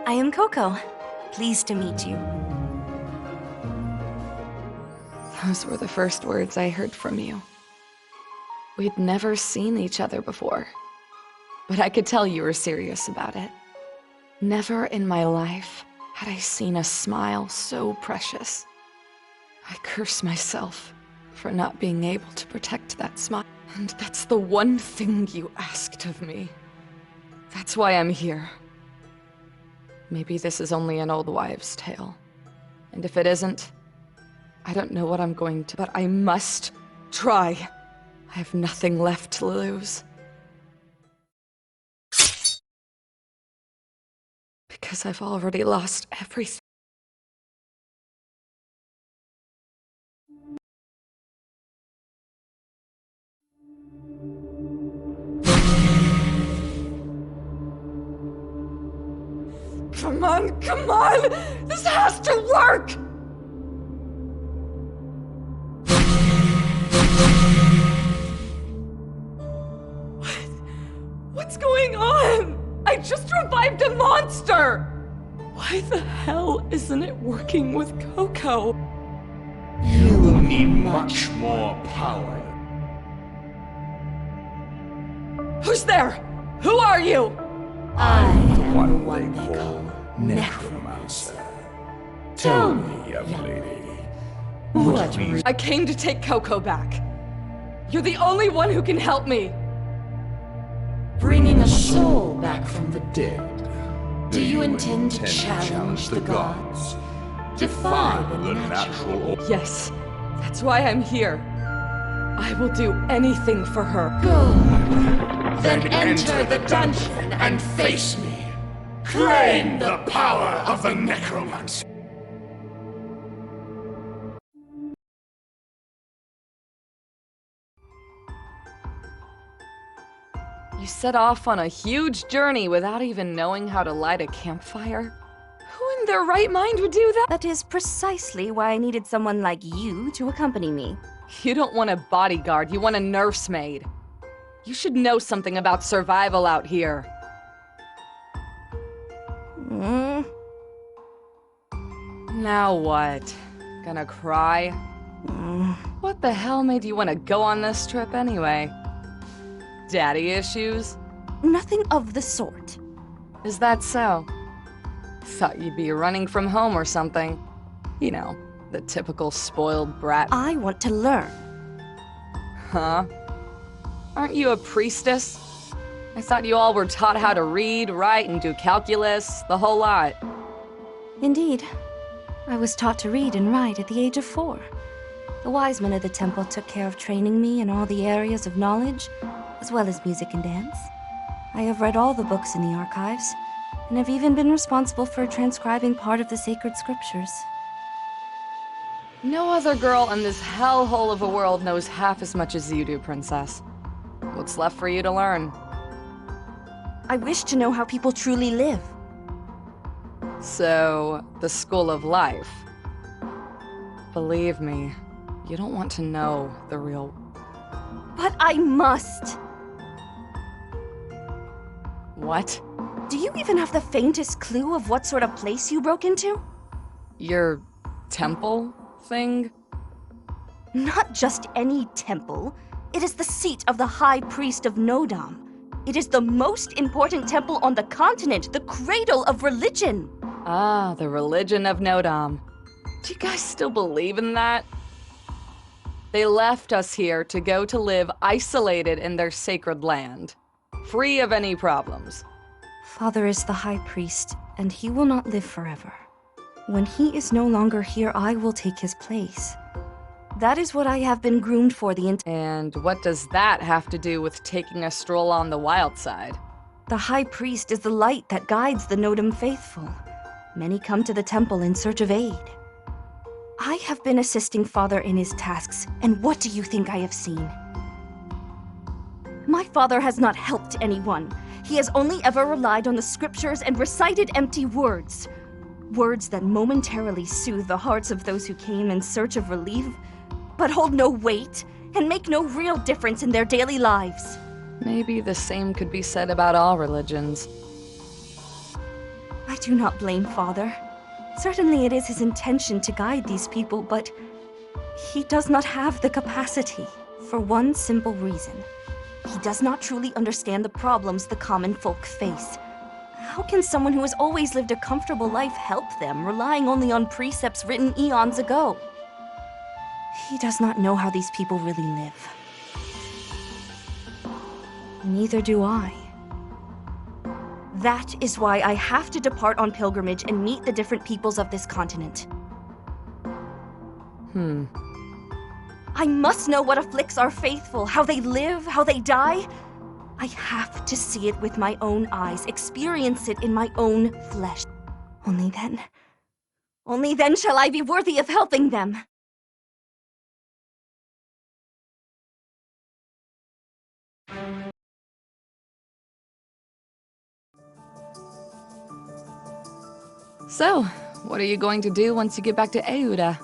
I am Koko. Pleased to meet you. Those were the first words I heard from you. We'd never seen each other before, but I could tell you were serious about it. Never in my life had I seen a smile so precious. I curse myself for not being able to protect that smile. And that's the one thing you asked of me. That's why I'm here. Maybe this is only an old wives' tale. And if it isn't, I don't know what I'm going to, but I must try. I have nothing left to lose. Because I've already lost everything. Come on! This has to work! What's going on? I just revived a monster! Why the hell isn't it working with Koko? You will need much more power. Who's there? Who are you? I am the one they call Necromancer. Tell me, young lady, what reason? I came to take Koko back. You're the only one who can help me. Bringing a soul back from the dead. Do you intend to challenge the gods? Defy the natural order? Yes, that's why I'm here. I will do anything for her. Good. Then enter the dungeon and face me. Claim the power of the Necromancer. You set off on a huge journey without even knowing how to light a campfire? Who in their right mind would do that? That is precisely why I needed someone like you to accompany me. You don't want a bodyguard, you want a nursemaid. You should know something about survival out here. Now what? Gonna cry? What the hell made you want to go on this trip anyway? Daddy issues? Nothing of the sort. Is that so? Thought you'd be running from home or something. You know, the typical spoiled brat. I want to learn. Huh? Aren't you a priestess? I thought you all were taught how to read, write, and do calculus, the whole lot. Indeed. I was taught to read and write at the age of 4. The wise men of the temple took care of training me in all the areas of knowledge, as well as music and dance. I have read all the books in the archives, and have even been responsible for transcribing part of the sacred scriptures. No other girl in this hellhole of a world knows half as much as you do, Princess. What's left for you to learn? I wish to know how people truly live. So, the school of life. Believe me, you don't want to know the real... But I must! What? Do you even have the faintest clue of what sort of place you broke into? Your temple thing? Not just any temple. It is the seat of the High Priest of Nodam. It is the most important temple on the continent, the cradle of religion. Ah, the religion of Nodam. Do you guys still believe in that? They left us here to go to live isolated in their sacred land, free of any problems. Father is the High Priest, and he will not live forever. When he is no longer here, I will take his place. That is what I have been groomed for the And what does that have to do with taking a stroll on the wild side? The High Priest is the light that guides the Nodam faithful. Many come to the temple in search of aid. I have been assisting Father in his tasks, and what do you think I have seen? My father has not helped anyone. He has only ever relied on the scriptures and recited empty words. Words that momentarily soothe the hearts of those who came in search of relief, but hold no weight and make no real difference in their daily lives. Maybe the same could be said about all religions. I do not blame Father. Certainly it is his intention to guide these people, but he does not have the capacity. For one simple reason. He does not truly understand the problems the common folk face. How can someone who has always lived a comfortable life help them, relying only on precepts written eons ago? He does not know how these people really live. Neither do I. That is why I have to depart on pilgrimage and meet the different peoples of this continent. I must know what afflicts our faithful, how they live, how they die. I have to see it with my own eyes, experience it in my own flesh. Only then shall I be worthy of helping them. So, what are you going to do once you get back to Euda?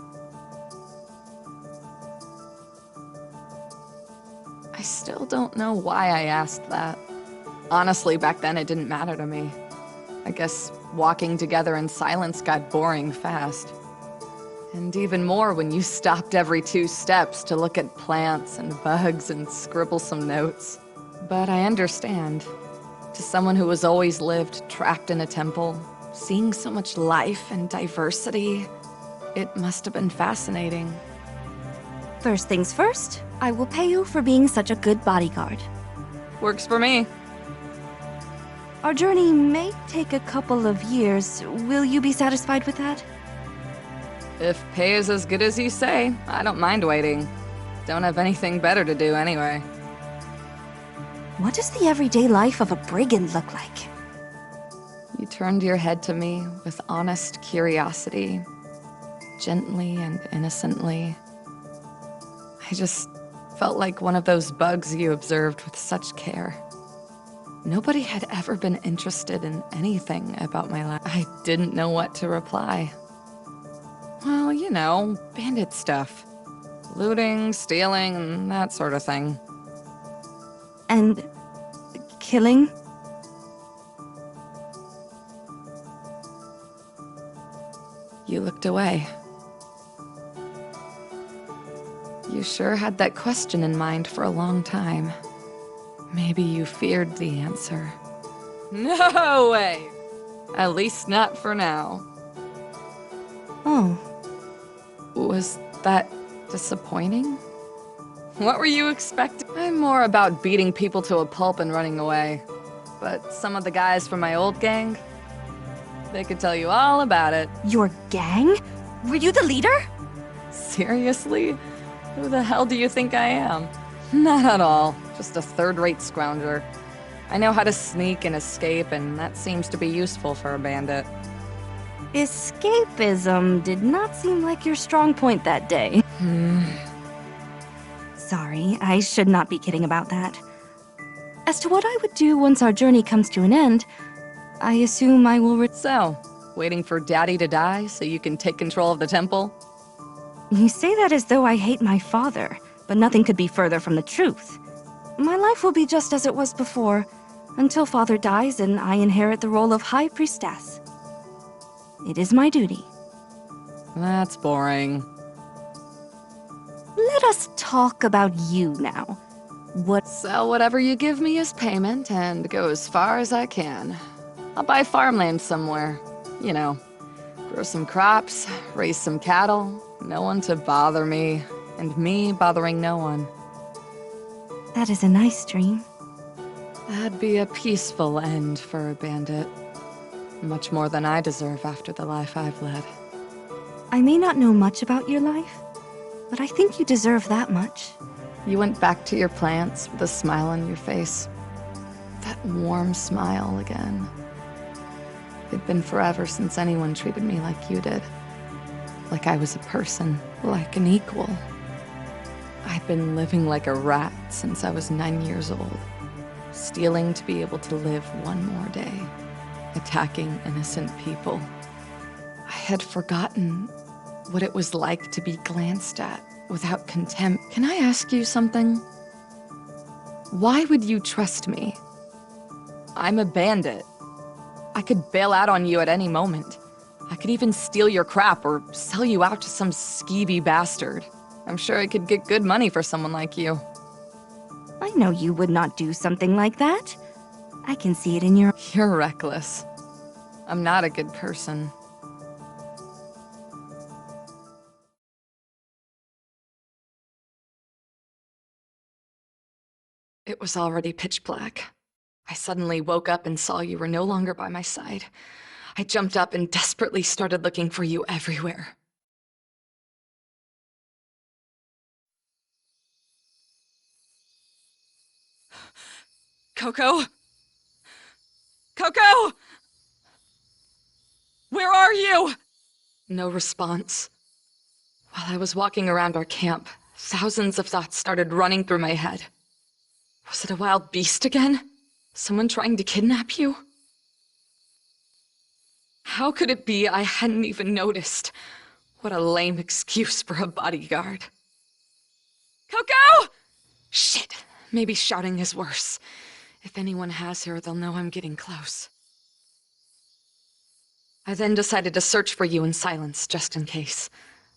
I still don't know why I asked that. Honestly, back then it didn't matter to me. I guess walking together in silence got boring fast. And even more when you stopped every 2 steps to look at plants and bugs and scribble some notes. But I understand. To someone who has always lived trapped in a temple, seeing so much life and diversity, it must have been fascinating. First things first, I will pay you for being such a good bodyguard. Works for me. Our journey may take a couple of years. Will you be satisfied with that? If pay is as good as you say, I don't mind waiting. Don't have anything better to do anyway. What does the everyday life of a brigand look like? You turned your head to me with honest curiosity, gently and innocently. I just felt like one of those bugs you observed with such care. Nobody had ever been interested in anything about my life. I didn't know what to reply. Well, you know, bandit stuff. Looting, stealing, and that sort of thing. And killing? You looked away. You sure had that question in mind for a long time. Maybe you feared the answer. No way! At least not for now. Oh. Was that disappointing? What were you expecting? I'm more about beating people to a pulp and running away. but some of the guys from my old gang, they could tell you all about it. Your gang? Were you the leader? Seriously? Who the hell do you think I am? Not at all. Just a third-rate scrounger. I know how to sneak and escape, and that seems to be useful for a bandit. Escapism did not seem like your strong point that day. Sorry, I should not be kidding about that. As to what I would do once our journey comes to an end, I assume I will So, waiting for Daddy to die so you can take control of the temple? You say that as though I hate my father, but nothing could be further from the truth. My life will be just as it was before, until Father dies and I inherit the role of High Priestess. It is my duty. That's boring. Let us talk about you now. What? So whatever you give me is payment, and go as far as I can. I'll buy farmland somewhere. You know, grow some crops, raise some cattle, no one to bother me, and me bothering no one. That is a nice dream. That'd be a peaceful end for a bandit. Much more than I deserve after the life I've led. I may not know much about your life, but I think you deserve that much. You went back to your plants with a smile on your face. That warm smile again. It'd been forever since anyone treated me like you did. Like I was a person, like an equal. I'd been living like a rat since I was 9 years old. Stealing to be able to live one more day. Attacking innocent people. I had forgotten what it was like to be glanced at without contempt. Can I ask you something? Why would you trust me? I'm a bandit. I could bail out on you at any moment. I could even steal your crap or sell you out to some skeevy bastard. I'm sure I could get good money for someone like you. I know you would not do something like that. I can see it in your... You're reckless. I'm not a good person. It was already pitch black. I suddenly woke up and saw you were no longer by my side. I jumped up and desperately started looking for you everywhere. Koko? Koko! Where are you? No response. While I was walking around our camp, thousands of thoughts started running through my head. Was it a wild beast again? Someone trying to kidnap you? How could it be I hadn't even noticed? What a lame excuse for a bodyguard. Koko! Shit, maybe shouting is worse. If anyone has her, they'll know I'm getting close. I then decided to search for you in silence, just in case.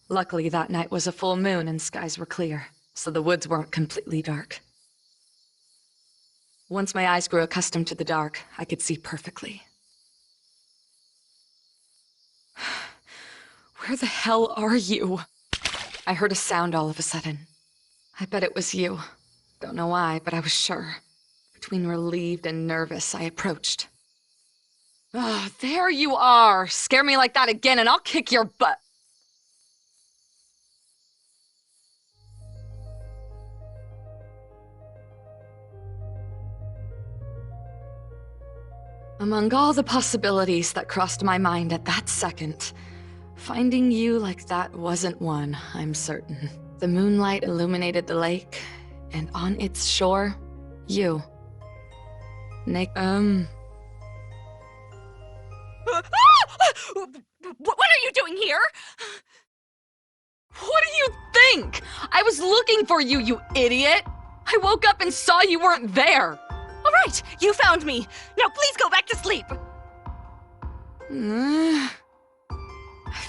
Luckily, that night was a full moon and skies were clear, so the woods weren't completely dark. Once my eyes grew accustomed to the dark, I could see perfectly. Where the hell are you? I heard a sound all of a sudden. I bet it was you. Don't know why, but I was sure. Between relieved and nervous, I approached. Oh, there you are! Scare me like that again and I'll kick your butt! Among all the possibilities that crossed my mind at that second, finding you like that wasn't one, I'm certain. The moonlight illuminated the lake, and on its shore, you. What are you doing here? What do you think? I was looking for you, you idiot! I woke up and saw you weren't there! All right, you found me. Now please go back to sleep. I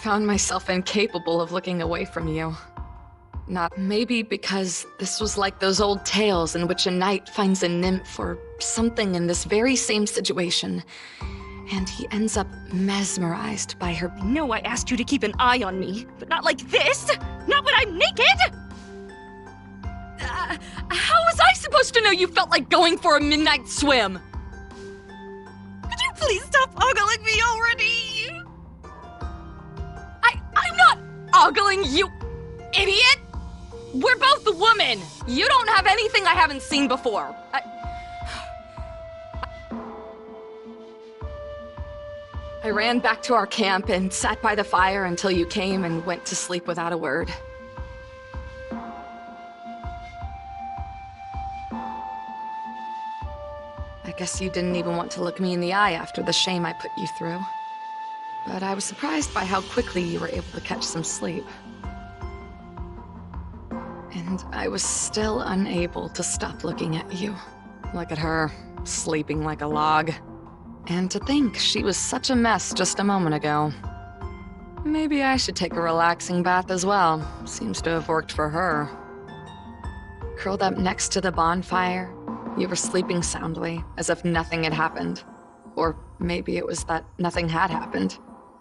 found myself incapable of looking away from you. Not maybe because this was like those old tales in which a knight finds a nymph or something in this very same situation, and he ends up mesmerized by her. I know I asked you to keep an eye on me, but not like this! Not when I'm naked! How was I supposed to know you felt like going for a midnight swim? Please stop ogling me already! I'm not ogling you, idiot! We're both women! You don't have anything I haven't seen before. I ran back to our camp and sat by the fire until you came and went to sleep without a word. I guess you didn't even want to look me in the eye after the shame I put you through. But I was surprised by how quickly you were able to catch some sleep. And I was still unable to stop looking at you. Look at her, sleeping like a log. And to think she was such a mess just a moment ago. Maybe I should take a relaxing bath as well. Seems to have worked for her. Curled up next to the bonfire, you were sleeping soundly, as if nothing had happened. Or maybe it was that nothing had happened.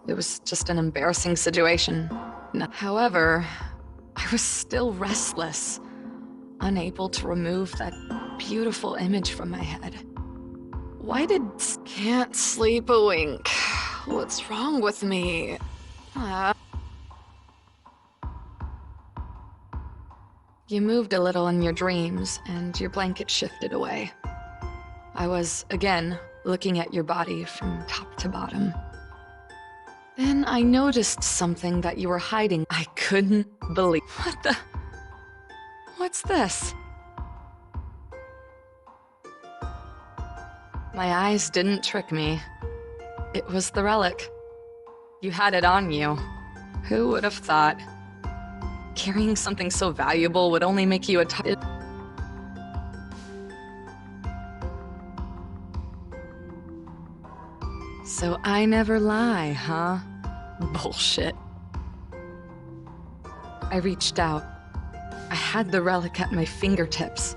It was just an embarrassing situation. However, I was still restless, unable to remove that beautiful image from my head. Why did... Can't sleep a wink. What's wrong with me? You moved a little in your dreams, and your blanket shifted away. I was, again, looking at your body from top to bottom. Then I noticed something that you were hiding. I couldn't believe... What the... What's this? My eyes didn't trick me. It was the relic. You had it on you. Who would have thought? Carrying something so valuable would only make you a So I never lie, huh? Bullshit. I reached out. I had the relic at my fingertips.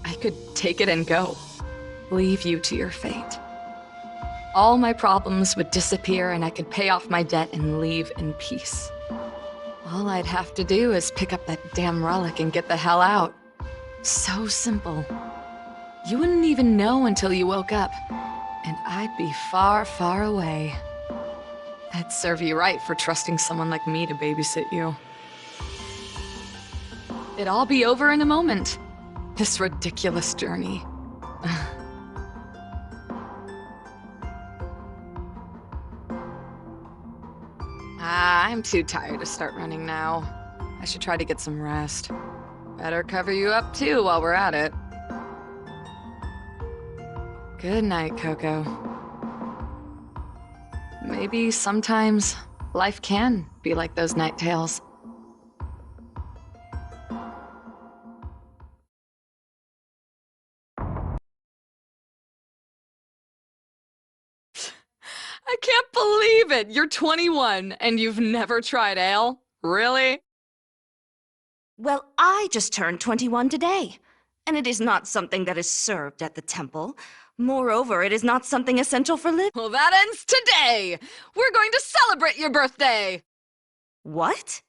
I could take it and go. Leave you to your fate. All my problems would disappear and I could pay off my debt and leave in peace. All I'd have to do is pick up that damn relic and get the hell out. So simple. You wouldn't even know until you woke up, and I'd be far, far away. That'd serve you right for trusting someone like me to babysit you. It'd all be over in a moment. This ridiculous journey. I'm too tired to start running now. I should try to get some rest. Better cover you up too while we're at it. Good night, Koko. Maybe sometimes life can be like those night tales. I can't believe it! You're 21 and you've never tried ale? Really? Well, I just turned 21 today, and it is not something that is served at the temple. Moreover, it is not something essential for living. Well, that ends today! We're going to celebrate your birthday! What?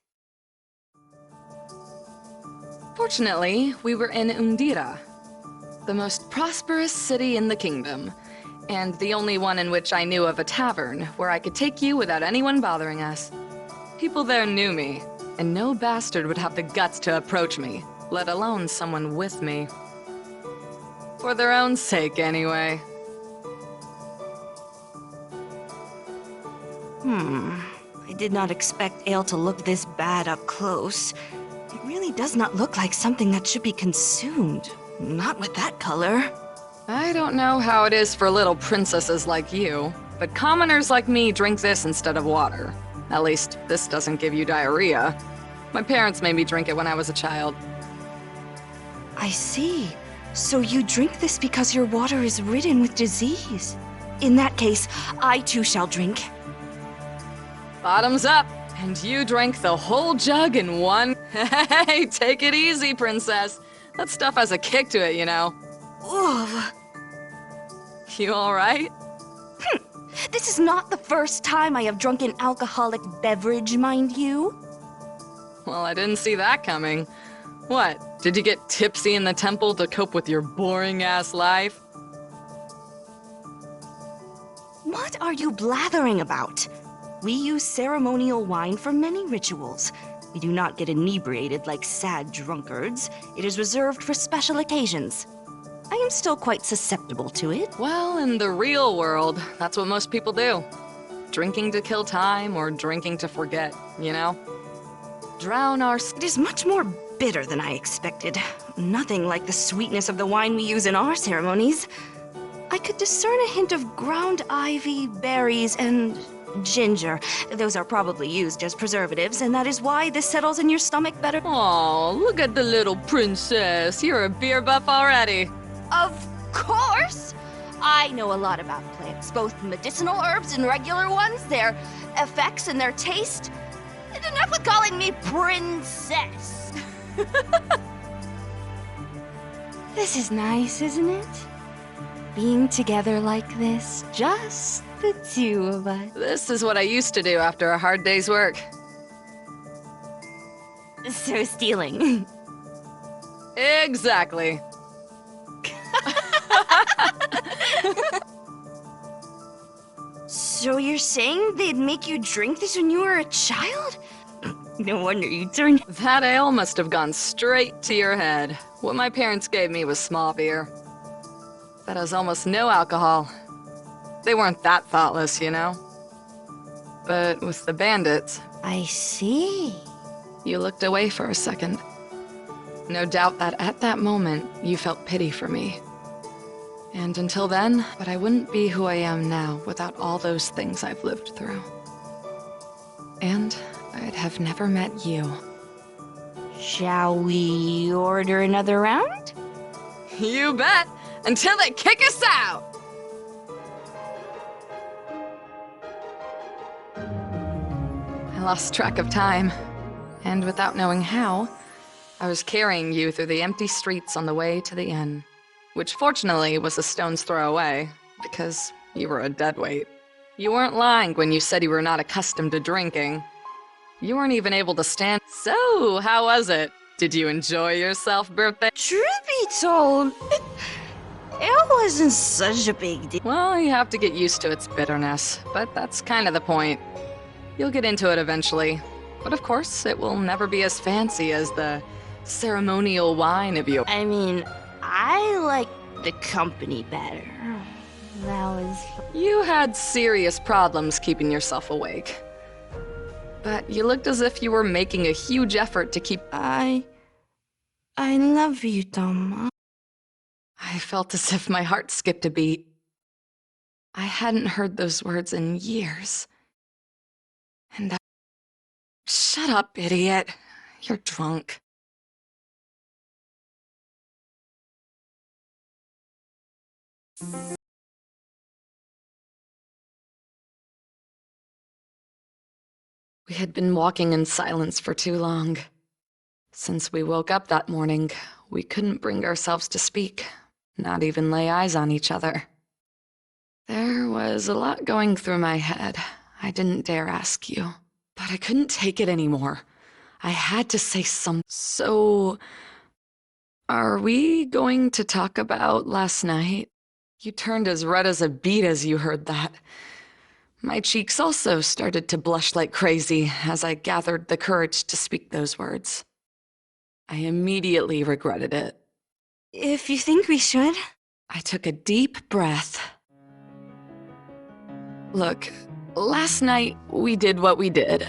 Fortunately, we were in Undira, the most prosperous city in the kingdom, and the only one in which I knew of a tavern where I could take you without anyone bothering us. People there knew me, and no bastard would have the guts to approach me, let alone someone with me. For their own sake, anyway. I did not expect ale to look this bad up close. It really does not look like something that should be consumed. Not with that color. I don't know how it is for little princesses like you, but commoners like me drink this instead of water. At least, this doesn't give you diarrhea. My parents made me drink it when I was a child. I see. So you drink this because your water is ridden with disease. In that case, I too shall drink. Bottoms up, and you drank the whole jug in one. Hey, take it easy, princess. That stuff has a kick to it, you know. Ugh. You all right? This is not the first time I have drunk an alcoholic beverage, mind you. Well, I didn't see that coming. What, did you get tipsy in the temple to cope with your boring-ass life? What are you blathering about? We use ceremonial wine for many rituals. We do not get inebriated like sad drunkards. It is reserved for special occasions. I am still quite susceptible to it. Well, in the real world, that's what most people do. Drinking to kill time or drinking to forget, you know? Drown our... It is much more bitter than I expected. Nothing like the sweetness of the wine we use in our ceremonies. I could discern a hint of ground ivy, berries, and ginger. Those are probably used as preservatives, and that is why this settles in your stomach better. Aw, look at the little princess. You're a beer buff already. Of course! I know a lot about plants, both medicinal herbs and regular ones, their effects and their taste. And enough with calling me princess. This is nice, isn't it? Being together like this, just the two of us. This is what I used to do after a hard day's work. So stealing. Exactly. So you're saying they'd make you drink this when you were a child? No wonder you turned... That ale must have gone straight to your head. What my parents gave me was small beer. That has almost no alcohol. They weren't that thoughtless, you know? But with the bandits... I see. You looked away for a second. No doubt that at that moment, you felt pity for me. And until then, but I wouldn't be who I am now without all those things I've lived through. And I'd have never met you. Shall we order another round? You bet! Until they kick us out! I lost track of time, and without knowing how, I was carrying you through the empty streets on the way to the inn, which fortunately was a stone's throw away, because you were a deadweight. You weren't lying when you said you were not accustomed to drinking. You weren't even able to stand. So, how was it? Did you enjoy yourself, birthday? Truth be told, it wasn't such a big deal. Well, you have to get used to its bitterness, but that's kind of the point. You'll get into it eventually. But of course, it will never be as fancy as the ceremonial wine of you. I mean, I like the company better. That was... You had serious problems keeping yourself awake. But you looked as if you were making a huge effort to keep... I love you, Tama. I felt as if my heart skipped a beat. I hadn't heard those words in years. And Shut up, idiot. You're drunk. We had been walking in silence for too long. Since we woke up that morning, we couldn't bring ourselves to speak, not even lay eyes on each other. There was a lot going through my head. I didn't dare ask you, but I couldn't take it anymore. I had to say something. So, are we going to talk about last night? You turned as red as a beet as you heard that. My cheeks also started to blush like crazy as I gathered the courage to speak those words. I immediately regretted it. If you think we should. I took a deep breath. Look, last night we did what we did.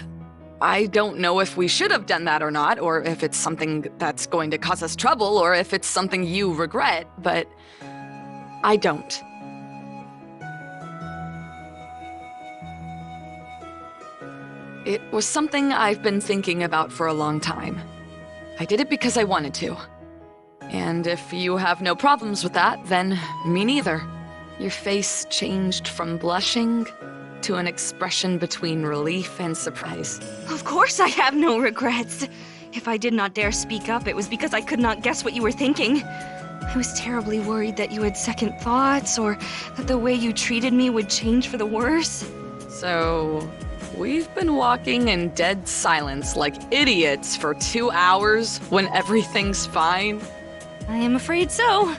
I don't know if we should have done that or not, or if it's something that's going to cause us trouble, or if it's something you regret, but I don't. It was something I've been thinking about for a long time. I did it because I wanted to. And if you have no problems with that, then me neither. Your face changed from blushing to an expression between relief and surprise. Of course I have no regrets. If I did not dare speak up, it was because I could not guess what you were thinking. I was terribly worried that you had second thoughts, or that the way you treated me would change for the worse. So, we've been walking in dead silence like idiots for 2 hours when everything's fine? I am afraid so.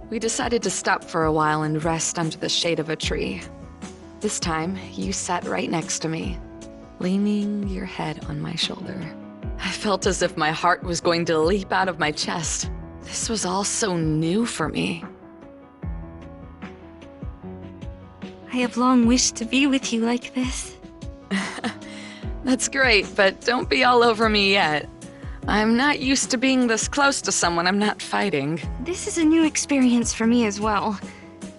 We decided to stop for a while and rest under the shade of a tree. This time, you sat right next to me, leaning your head on my shoulder. I felt as if my heart was going to leap out of my chest. This was all so new for me. I have long wished to be with you like this. That's great, but don't be all over me yet. I'm not used to being this close to someone I'm not fighting. This is a new experience for me as well,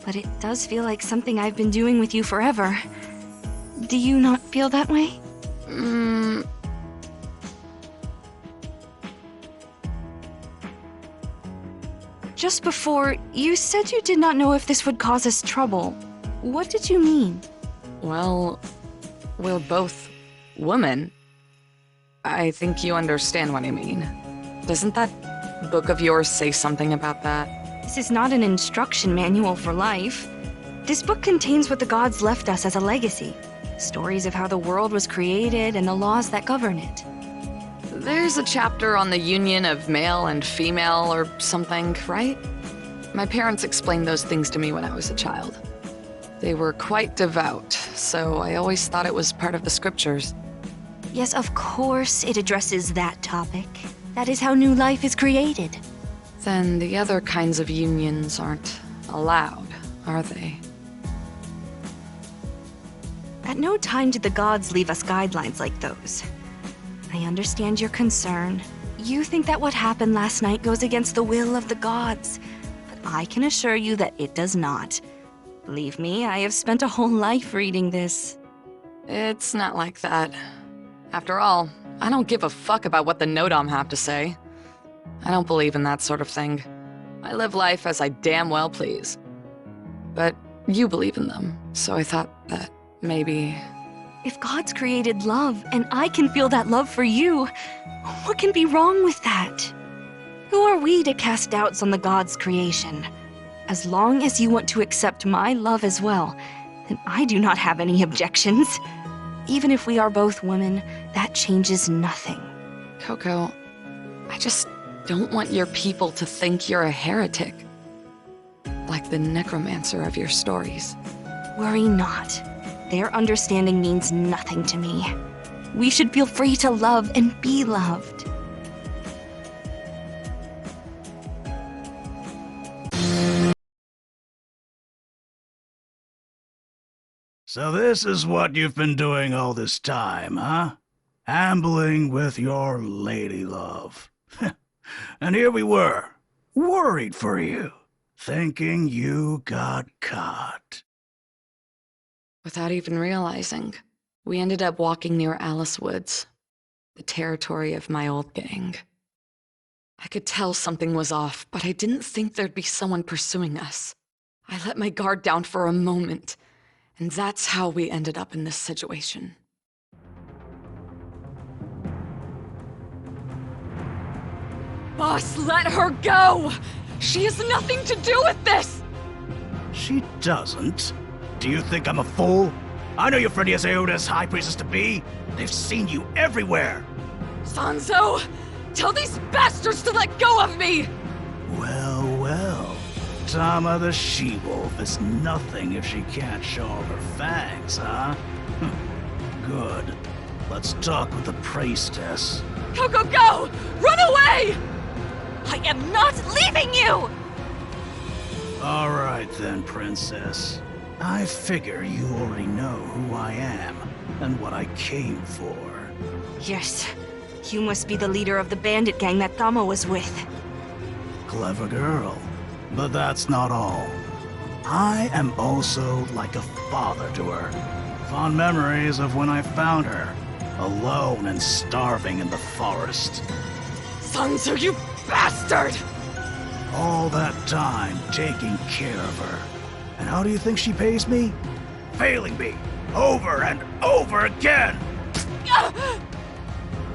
but it does feel like something I've been doing with you forever. Do you not feel that way? Just before, you said you did not know if this would cause us trouble. What did you mean? Well, we're both women. I think you understand what I mean. Doesn't that book of yours say something about that? This is not an instruction manual for life. This book contains what the gods left us as a legacy. Stories of how the world was created and the laws that govern it. There's a chapter on the union of male and female or something, right? My parents explained those things to me when I was a child. They were quite devout, so I always thought it was part of the scriptures. Yes, of course it addresses that topic. That is how new life is created. Then the other kinds of unions aren't allowed, are they? At no time did the gods leave us guidelines like those. I understand your concern. You think that what happened last night goes against the will of the gods, but I can assure you that it does not. Believe me, I have spent a whole life reading this. It's not like that. After all, I don't give a fuck about what the Nodom have to say. I don't believe in that sort of thing. I live life as I damn well please. But you believe in them, so I thought that maybe... If gods created love, and I can feel that love for you, what can be wrong with that? Who are we to cast doubts on the gods' creation? As long as you want to accept my love as well, then I do not have any objections. Even if we are both women, that changes nothing. Koko, I just don't want your people to think you're a heretic. Like the Necromancer of your stories. Worry not. Their understanding means nothing to me. We should feel free to love and be loved. So this is what you've been doing all this time, huh? Ambling with your lady love. And here we were, worried for you, thinking you got caught. Without even realizing, we ended up walking near Alice Woods, the territory of my old gang. I could tell something was off, but I didn't think there'd be someone pursuing us. I let my guard down for a moment, and that's how we ended up in this situation. Boss, let her go! She has nothing to do with this! She doesn't. Do you think I'm a fool? I know your friend Asioda's high priestess to be. They've seen you everywhere. Sanzo! Tell these bastards to let go of me! Well, well. Tama the she-wolf is nothing if she can't show off her fangs, huh? Good. Let's talk with the priestess. Koko, go! Run away! I am not leaving you! All right then, princess. I figure you already know who I am and what I came for. Yes, you must be the leader of the bandit gang that Tama was with. Clever girl. But that's not all. I am also like a father to her. Fond memories of when I found her, alone and starving in the forest. Sanzo, you bastard! All that time taking care of her. And how do you think she pays me? Failing me, over and over again!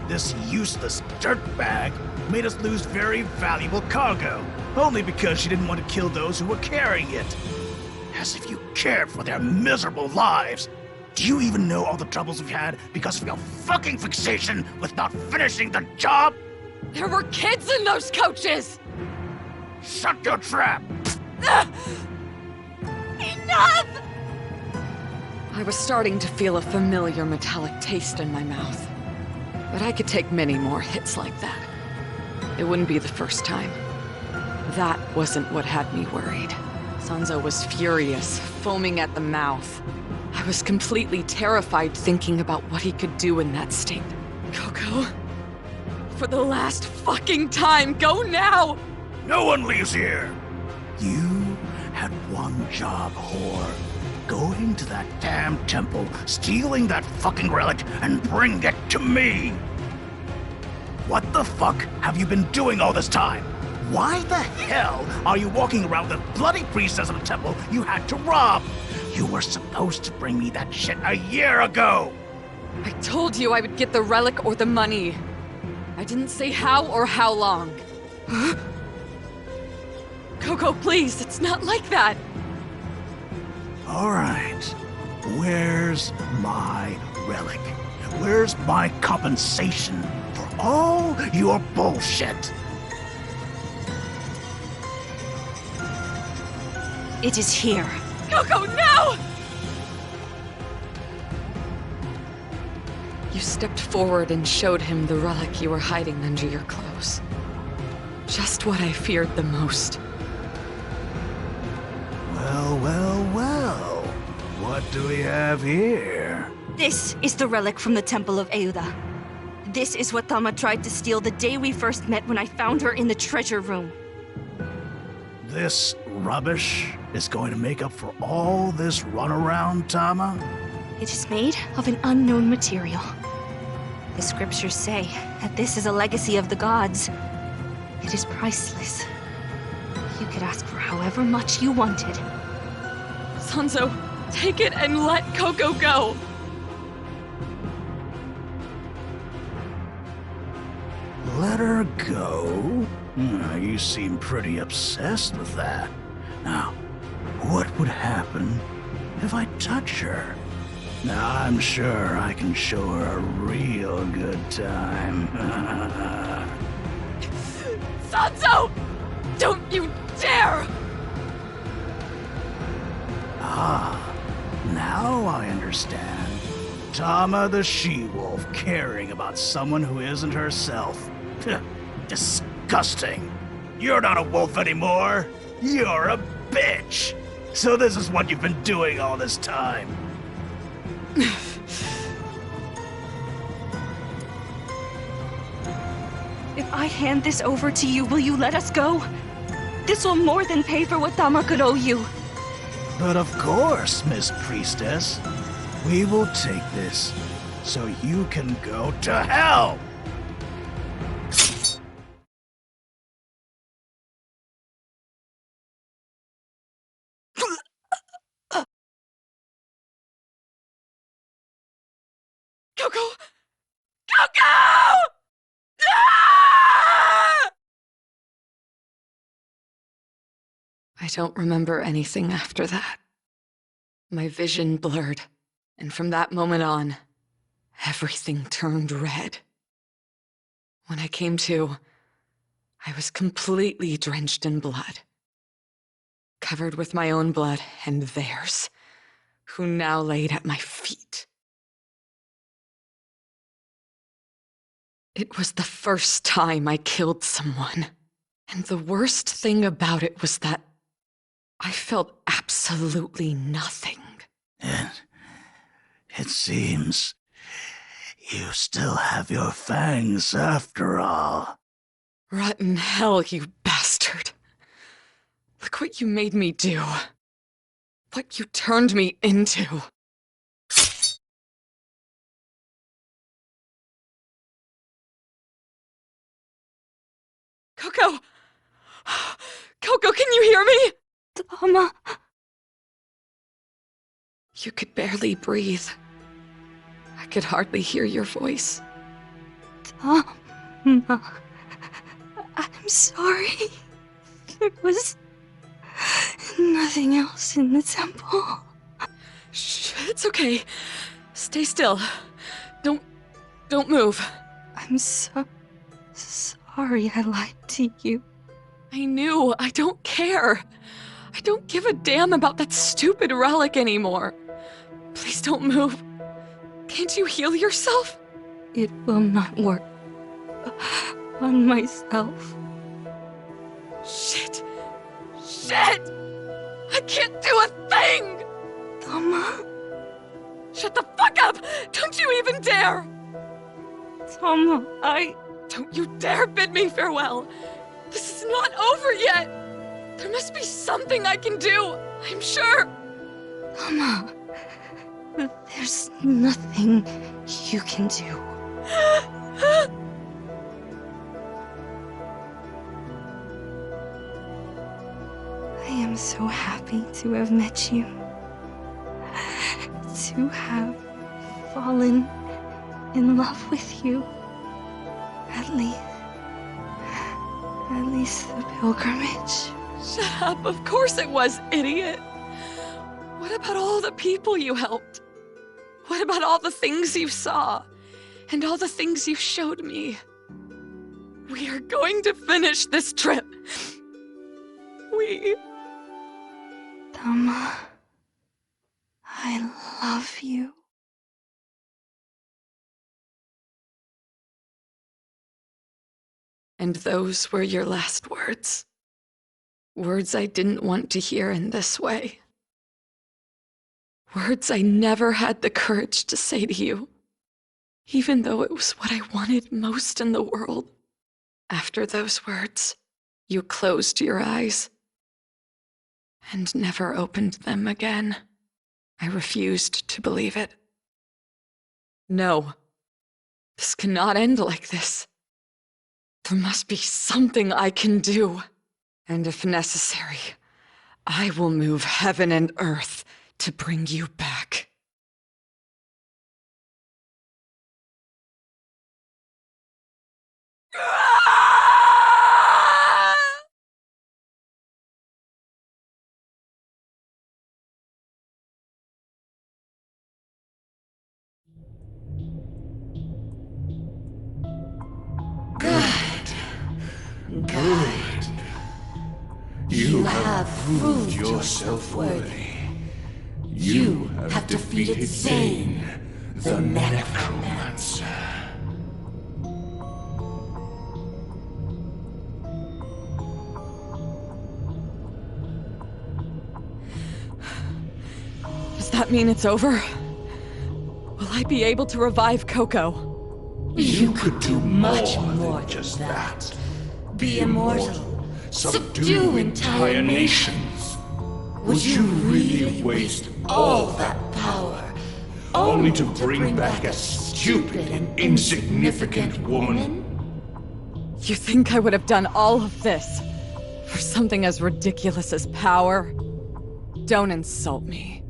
This useless dirtbag made us lose very valuable cargo, only because she didn't want to kill those who were carrying it. As if you cared for their miserable lives. Do you even know all the troubles we've had because of your fucking fixation with not finishing the job? There were kids in those coaches! Shut your trap! Enough! I was starting to feel a familiar metallic taste in my mouth. But I could take many more hits like that. It wouldn't be the first time. That wasn't what had me worried. Sanzo was furious, foaming at the mouth. I was completely terrified thinking about what he could do in that state. Koko, for the last fucking time, go now! No one leaves here! You had one job, whore. Going to that damn temple, stealing that fucking relic, and bring it to me! What the fuck have you been doing all this time? Why the hell are you walking around with the bloody priestess of the temple you had to rob? You were supposed to bring me that shit a year ago! I told you I would get the relic or the money. I didn't say how or how long. Huh? Koko, please, it's not like that! Alright. Where's my relic? Where's my compensation for all your bullshit? It is here. Koko, no! You stepped forward and showed him the relic you were hiding under your clothes. Just what I feared the most. Well, well, well. What do we have here? This is the relic from the Temple of Euda. This is what Tama tried to steal the day we first met when I found her in the treasure room. This rubbish is going to make up for all this runaround, Tama? It is made of an unknown material. The scriptures say that this is a legacy of the gods. It is priceless. You could ask for however much you wanted. Sanzo, take it and let Koko go! Let her go? You seem pretty obsessed with that. Now, what would happen if I touch her? Now, I'm sure I can show her a real good time. Sanzo! Don't you dare! Ah, now I understand. Tama the she-wolf caring about someone who isn't herself. Disgusting. You're not a wolf anymore. You're a bitch. So this is what you've been doing all this time. If I hand this over to you, will you let us go? This will more than pay for what Tama could owe you. But of course, Miss Priestess. We will take this, so you can go to hell! Koko! Koko! Ah! I don't remember anything after that. My vision blurred, and from that moment on, everything turned red. When I came to, I was completely drenched in blood. Covered with my own blood and theirs, who now laid at my feet. It was the first time I killed someone, and the worst thing about it was that I felt absolutely nothing. It seems you still have your fangs after all. Rotten hell, you bastard. Look what you made me do. What you turned me into. Koko! Koko, can you hear me? Tama. You could barely breathe. I could hardly hear your voice. Tama. I'm sorry. There was nothing else in the temple. Shh, it's okay. Stay still. Don't move. I'm so sorry I lied to you. I knew. I don't care. I don't give a damn about that stupid relic anymore. Please don't move. Can't you heal yourself? It will not work on myself. Shit! Shit! I can't do a thing! Tama. Shut the fuck up! Don't you even dare! Tama, Don't you dare bid me farewell! This is not over yet! There must be something I can do, I'm sure! Tama, there's nothing you can do. I am so happy to have met you. To have fallen in love with you. At least the pilgrimage. Shut up, of course it was, idiot! What about all the people you helped? What about all the things you saw? And all the things you showed me? We are going to finish this trip. Tama, I love you. And those were your last words. Words I didn't want to hear in this way. Words I never had the courage to say to you, even though it was what I wanted most in the world. After those words, you closed your eyes and never opened them again. I refused to believe it. No, this cannot end like this. There must be something I can do. And if necessary, I will move heaven and earth to bring you back. Good. You have proved yourself worthy. You have defeated Zane, the Necromancer. Does that mean it's over? Will I be able to revive Koko? You could do much more than just that. Be immortal. Subdue entire nations. Would you really waste all that power only to bring back a stupid and insignificant woman? You think I would have done all of this for something as ridiculous as power? Don't insult me.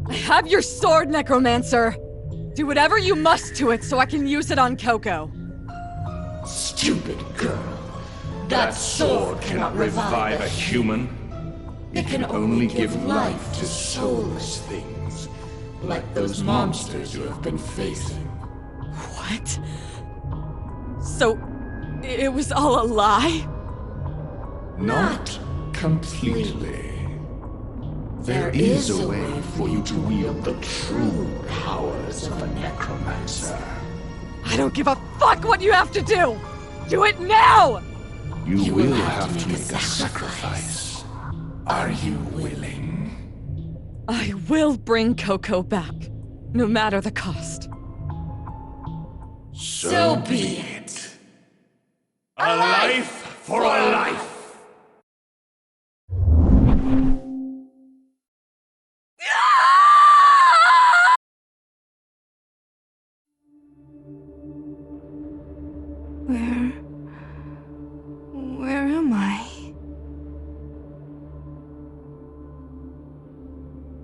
I have your sword, Necromancer! Do whatever you must to it so I can use it on Koko. Stupid girl. That sword cannot revive a human. It can only give life to soulless things, like those monsters you have been facing. What? So, it was all a lie? Not completely. There is a way for you to wield the true powers of a necromancer. I don't give a fuck what you have to do! Do it now! You will have to make a sacrifice. Are you willing? I will bring Koko back, no matter the cost. So be it. A life for a life. Where am I?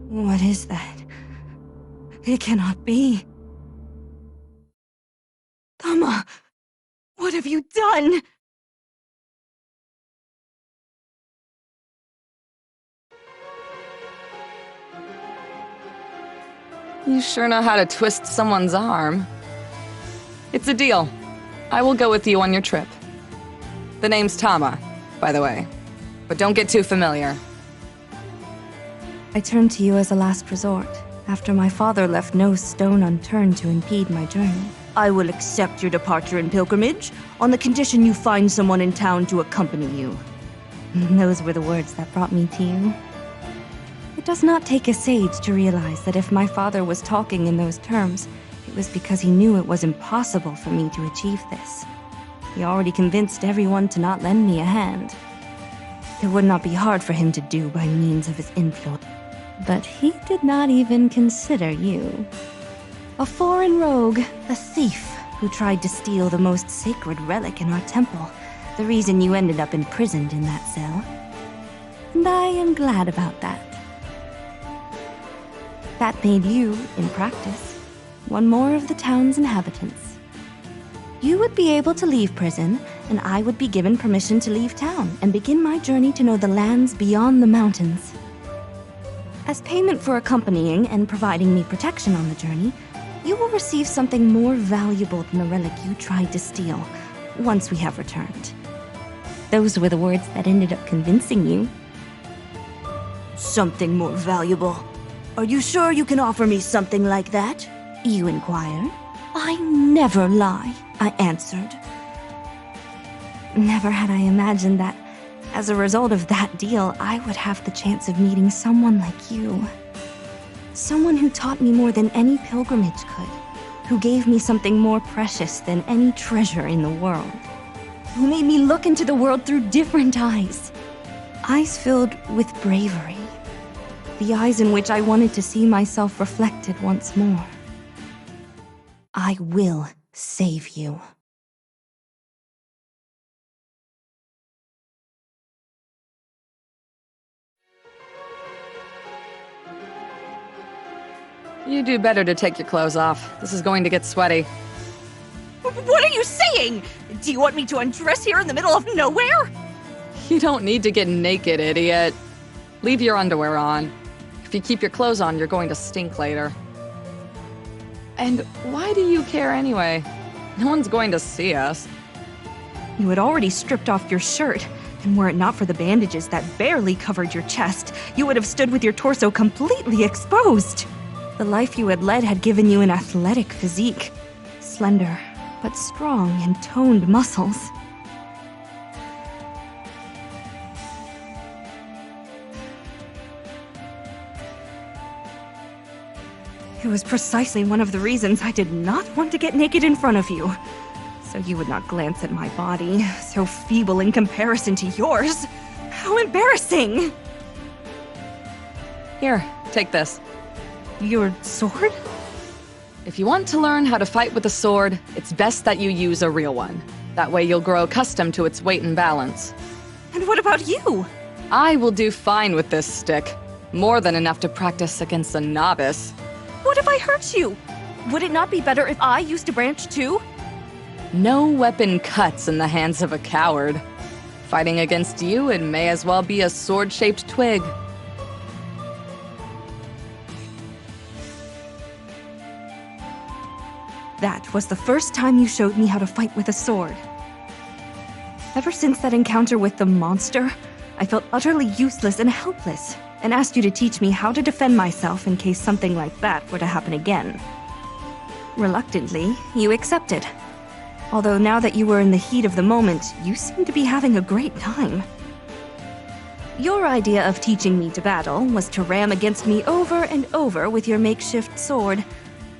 What is that? It cannot be. Tama, what have you done? You sure know how to twist someone's arm. It's a deal. I will go with you on your trip. The name's Tama, by the way. But don't get too familiar. I turned to you as a last resort, after my father left no stone unturned to impede my journey. I will accept your departure and pilgrimage, on the condition you find someone in town to accompany you. Those were the words that brought me to you. It does not take a sage to realize that if my father was talking in those terms, it was because he knew it was impossible for me to achieve this. He already convinced everyone to not lend me a hand. It would not be hard for him to do by means of his influence. But he did not even consider you. A foreign rogue, a thief, who tried to steal the most sacred relic in our temple, the reason you ended up imprisoned in that cell. And I am glad about that. That made you, in practice, one more of the town's inhabitants. You would be able to leave prison, and I would be given permission to leave town and begin my journey to know the lands beyond the mountains. As payment for accompanying and providing me protection on the journey, you will receive something more valuable than the relic you tried to steal, once we have returned. Those were the words that ended up convincing you. Something more valuable? Are you sure you can offer me something like that? You inquire. I never lie, I answered. Never had I imagined that, as a result of that deal, I would have the chance of meeting someone like you. Someone who taught me more than any pilgrimage could, who gave me something more precious than any treasure in the world, who made me look into the world through different eyes. Eyes filled with bravery. The eyes in which I wanted to see myself reflected once more. I will save you. You do better to take your clothes off. This is going to get sweaty. What are you saying? Do you want me to undress here in the middle of nowhere? You don't need to get naked, idiot. Leave your underwear on. If you keep your clothes on, you're going to stink later. And why do you care anyway? No one's going to see us. You had already stripped off your shirt, and were it not for the bandages that barely covered your chest, you would have stood with your torso completely exposed. The life you had led had given you an athletic physique, slender, but strong and toned muscles. It was precisely one of the reasons I did not want to get naked in front of you. So you would not glance at my body, so feeble in comparison to yours. How embarrassing! Here, take this. Your sword? If you want to learn how to fight with a sword, it's best that you use a real one. That way you'll grow accustomed to its weight and balance. And what about you? I will do fine with this stick. More than enough to practice against a novice. What if I hurt you? Would it not be better if I used a branch too? No weapon cuts in the hands of a coward. Fighting against you, it may as well be a sword-shaped twig. That was the first time you showed me how to fight with a sword. Ever since that encounter with the monster, I felt utterly useless and helpless, and asked you to teach me how to defend myself in case something like that were to happen again. Reluctantly, you accepted. Although now that you were in the heat of the moment, you seemed to be having a great time. Your idea of teaching me to battle was to ram against me over and over with your makeshift sword,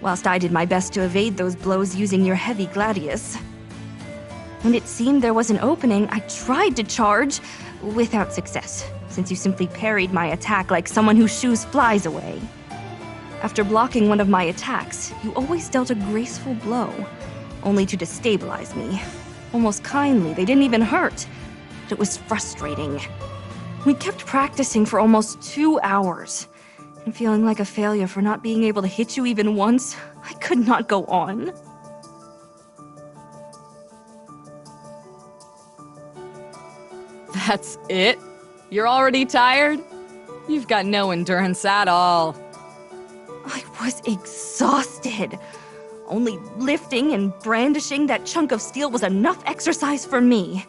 whilst I did my best to evade those blows using your heavy gladius. When it seemed there was an opening, I tried to charge, without success, since you simply parried my attack like someone who shoos flies away. After blocking one of my attacks, you always dealt a graceful blow, only to destabilize me. Almost kindly, they didn't even hurt. But it was frustrating. We kept practicing for almost 2 hours. And feeling like a failure for not being able to hit you even once, I could not go on. That's it? You're already tired? You've got no endurance at all. I was exhausted. Only lifting and brandishing that chunk of steel was enough exercise for me.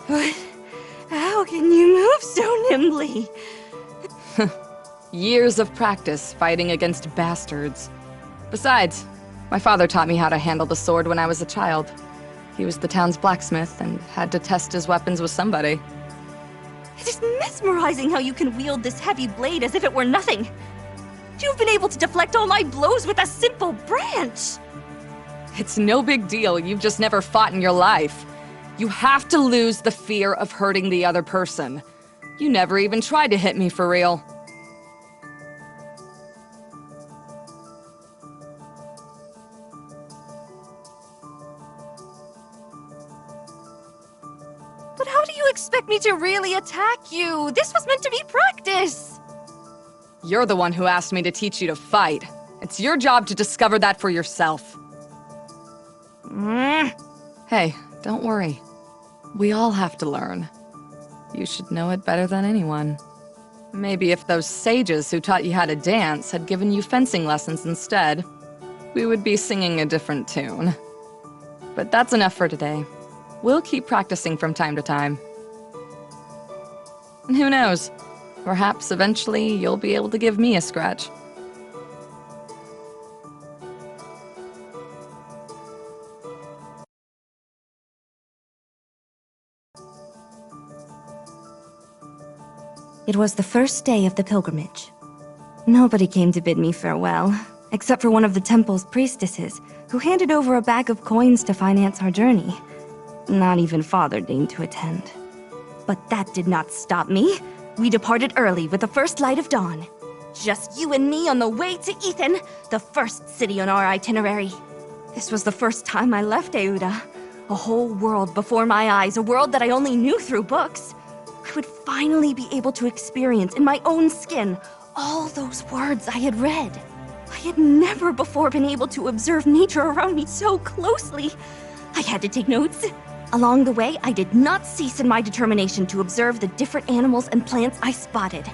But how can you truly. Years of practice fighting against bastards. Besides, my father taught me how to handle the sword when I was a child. He was the town's blacksmith and had to test his weapons with somebody. It is mesmerizing how you can wield this heavy blade as if it were nothing. You've been able to deflect all my blows with a simple branch. It's no big deal, you've just never fought in your life. You have to lose the fear of hurting the other person. You never even tried to hit me for real. But how do you expect me to really attack you? This was meant to be practice. You're the one who asked me to teach you to fight. It's your job to discover that for yourself. Hey, don't worry. We all have to learn. You should know it better than anyone. Maybe if those sages who taught you how to dance had given you fencing lessons instead, we would be singing a different tune. But that's enough for today. We'll keep practicing from time to time. And who knows? Perhaps eventually you'll be able to give me a scratch. It was the first day of the pilgrimage. Nobody came to bid me farewell, except for one of the temple's priestesses, who handed over a bag of coins to finance our journey. Not even Father deigned to attend. But that did not stop me. We departed early with the first light of dawn. Just you and me on the way to Ethan, the first city on our itinerary. This was the first time I left Euda. A whole world before my eyes, a world that I only knew through books. I would finally be able to experience in my own skin all those words I had read. I had never before been able to observe nature around me so closely. I had to take notes. Along the way, I did not cease in my determination to observe the different animals and plants I spotted.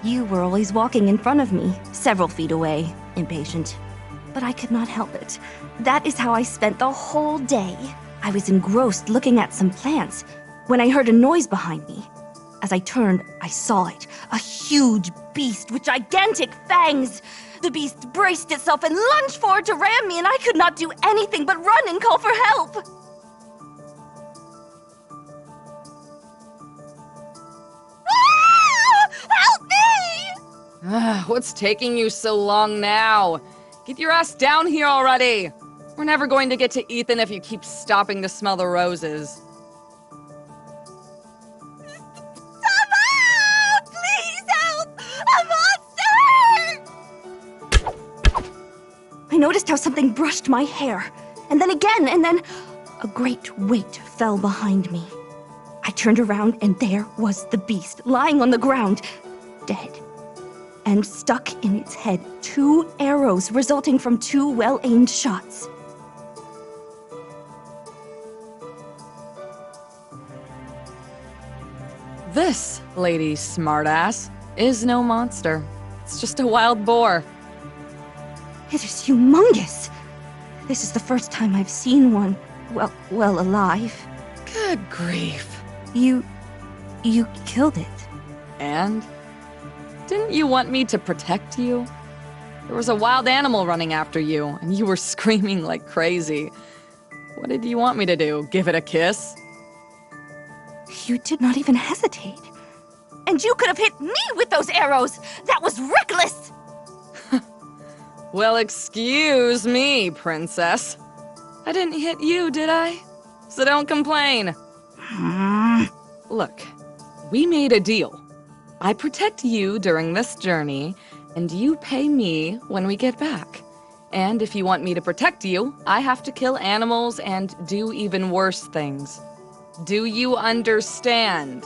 You were always walking in front of me, several feet away, impatient. But I could not help it. That is how I spent the whole day. I was engrossed looking at some plants when I heard a noise behind me. As I turned, I saw it, a huge beast with gigantic fangs. The beast braced itself and lunged forward to ram me, and I could not do anything but run and call for help. Help me! What's taking you so long now? Get your ass down here already! We're never going to get to Ethan if you keep stopping to smell the roses. Tama! Please help! A monster! I noticed how something brushed my hair, and then again, and then a great weight fell behind me. I turned around, and there was the beast, lying on the ground, dead. And stuck in its head 2 arrows resulting from 2 well-aimed shots. This, lady smartass, is no monster. It's just a wild boar. It is humongous. This is the first time I've seen one, well alive. Good grief. You killed it. And? Didn't you want me to protect you? There was a wild animal running after you, and you were screaming like crazy. What did you want me to do? Give it a kiss? You did not even hesitate. And you could have hit me with those arrows! That was reckless! Well, excuse me, princess. I didn't hit you, did I? So don't complain. Look, we made a deal. I protect you during this journey, and you pay me when we get back. And if you want me to protect you, I have to kill animals and do even worse things. Do you understand?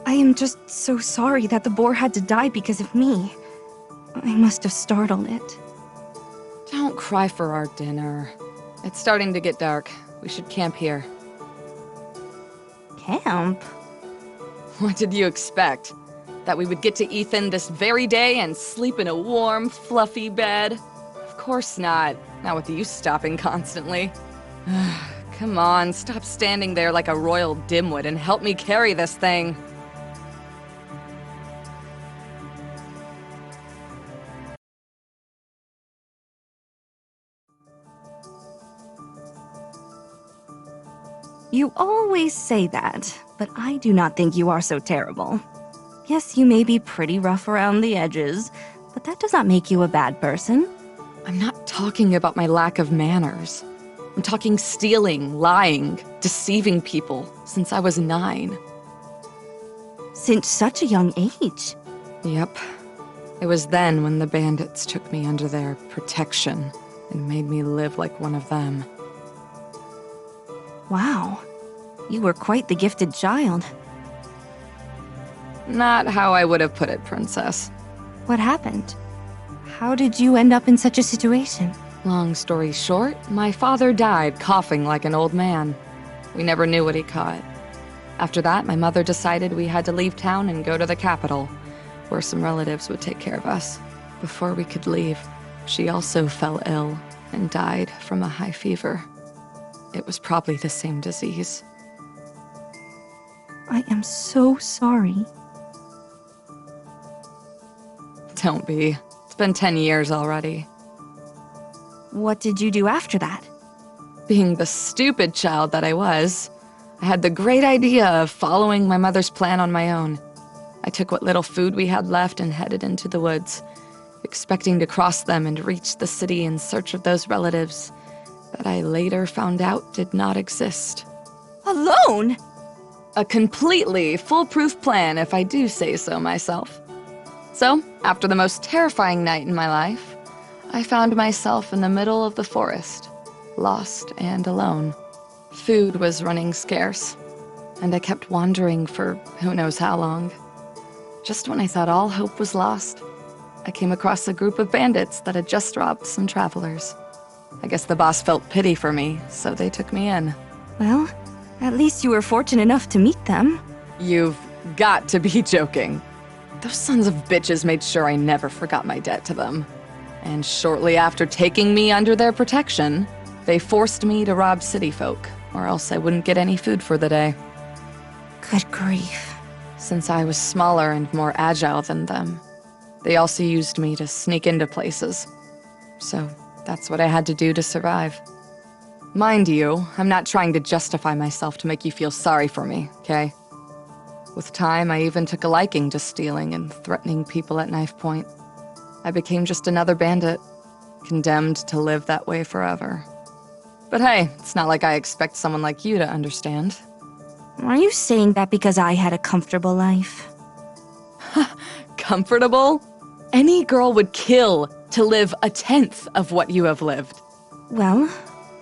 I am just so sorry that the boar had to die because of me. I must have startled it. Don't cry for our dinner. It's starting to get dark. We should camp here. Camp? What did you expect? That we would get to Ethan this very day and sleep in a warm, fluffy bed? Of course not. Not with you stopping constantly. Come on, stop standing there like a royal dimwit and help me carry this thing. You always say that, but I do not think you are so terrible. Yes, you may be pretty rough around the edges, but that does not make you a bad person. I'm not talking about my lack of manners. I'm talking stealing, lying, deceiving people since I was 9. Since such a young age. Yep. It was then when the bandits took me under their protection and made me live like one of them. Wow. You were quite the gifted child. Not how I would have put it, Princess. What happened? How did you end up in such a situation? Long story short, my father died coughing like an old man. We never knew what he caught. After that, my mother decided we had to leave town and go to the capital, where some relatives would take care of us. Before we could leave, she also fell ill and died from a high fever. It was probably the same disease. I am so sorry. Don't be. It's been 10 years already. What did you do after that? Being the stupid child that I was, I had the great idea of following my mother's plan on my own. I took what little food we had left and headed into the woods, expecting to cross them and reach the city in search of those relatives that I later found out did not exist. Alone? A completely foolproof plan, if I do say so myself. So, after the most terrifying night in my life, I found myself in the middle of the forest, lost and alone. Food was running scarce, and I kept wandering for who knows how long. Just when I thought all hope was lost, I came across a group of bandits that had just robbed some travelers. I guess the boss felt pity for me, so they took me in. Well, at least you were fortunate enough to meet them. You've got to be joking. Those sons of bitches made sure I never forgot my debt to them. And shortly after taking me under their protection, they forced me to rob city folk, or else I wouldn't get any food for the day. Good grief. Since I was smaller and more agile than them, they also used me to sneak into places. So that's what I had to do to survive. Mind you, I'm not trying to justify myself to make you feel sorry for me, okay? With time, I even took a liking to stealing and threatening people at knife point. I became just another bandit, condemned to live that way forever. But hey, it's not like I expect someone like you to understand. Are you saying that because I had a comfortable life? Comfortable? Any girl would kill to live 1/10 of what you have lived. Well,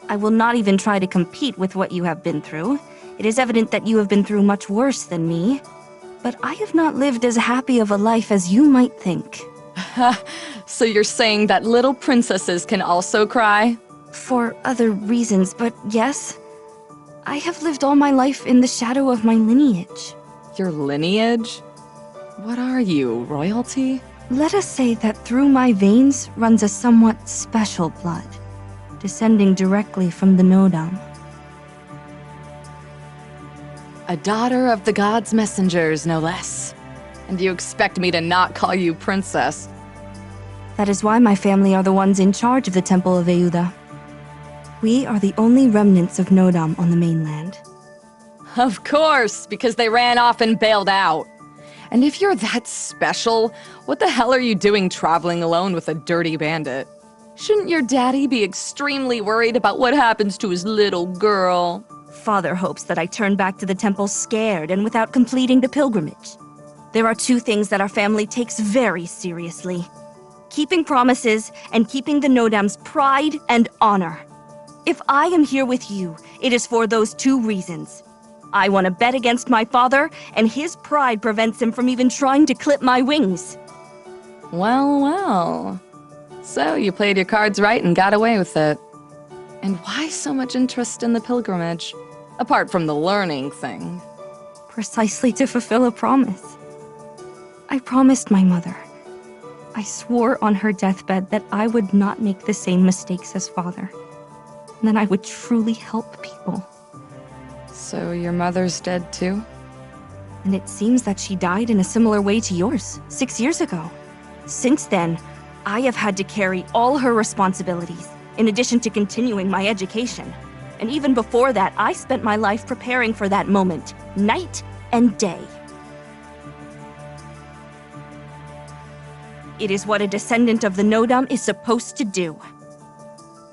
I will not even try to compete with what you have been through. It is evident that you have been through much worse than me. But I have not lived as happy of a life as you might think. So you're saying that little princesses can also cry? For other reasons, but yes. I have lived all my life in the shadow of my lineage. Your lineage? What are you, royalty? Let us say that through my veins runs a somewhat special blood, descending directly from the Nodam. A daughter of the gods' messengers, no less. And you expect me to not call you princess? That is why my family are the ones in charge of the Temple of Euda. We are the only remnants of Nodam on the mainland. Of course, because they ran off and bailed out. And if you're that special, what the hell are you doing traveling alone with a dirty bandit? Shouldn't your daddy be extremely worried about what happens to his little girl? Father hopes that I turn back to the temple scared and without completing the pilgrimage. There are 2 things that our family takes very seriously. Keeping promises and keeping the Nodam's pride and honor. If I am here with you, it is for those 2 reasons. I want to bet against my father, and his pride prevents him from even trying to clip my wings. Well, well. So you played your cards right and got away with it. And why so much interest in the pilgrimage? Apart from the learning thing. Precisely to fulfill a promise. I promised my mother. I swore on her deathbed that I would not make the same mistakes as father. And that I would truly help people. So your mother's dead too? And it seems that she died in a similar way to yours, 6 years ago. Since then, I have had to carry all her responsibilities, in addition to continuing my education. And even before that, I spent my life preparing for that moment, night and day. It is what a descendant of the Nodam is supposed to do.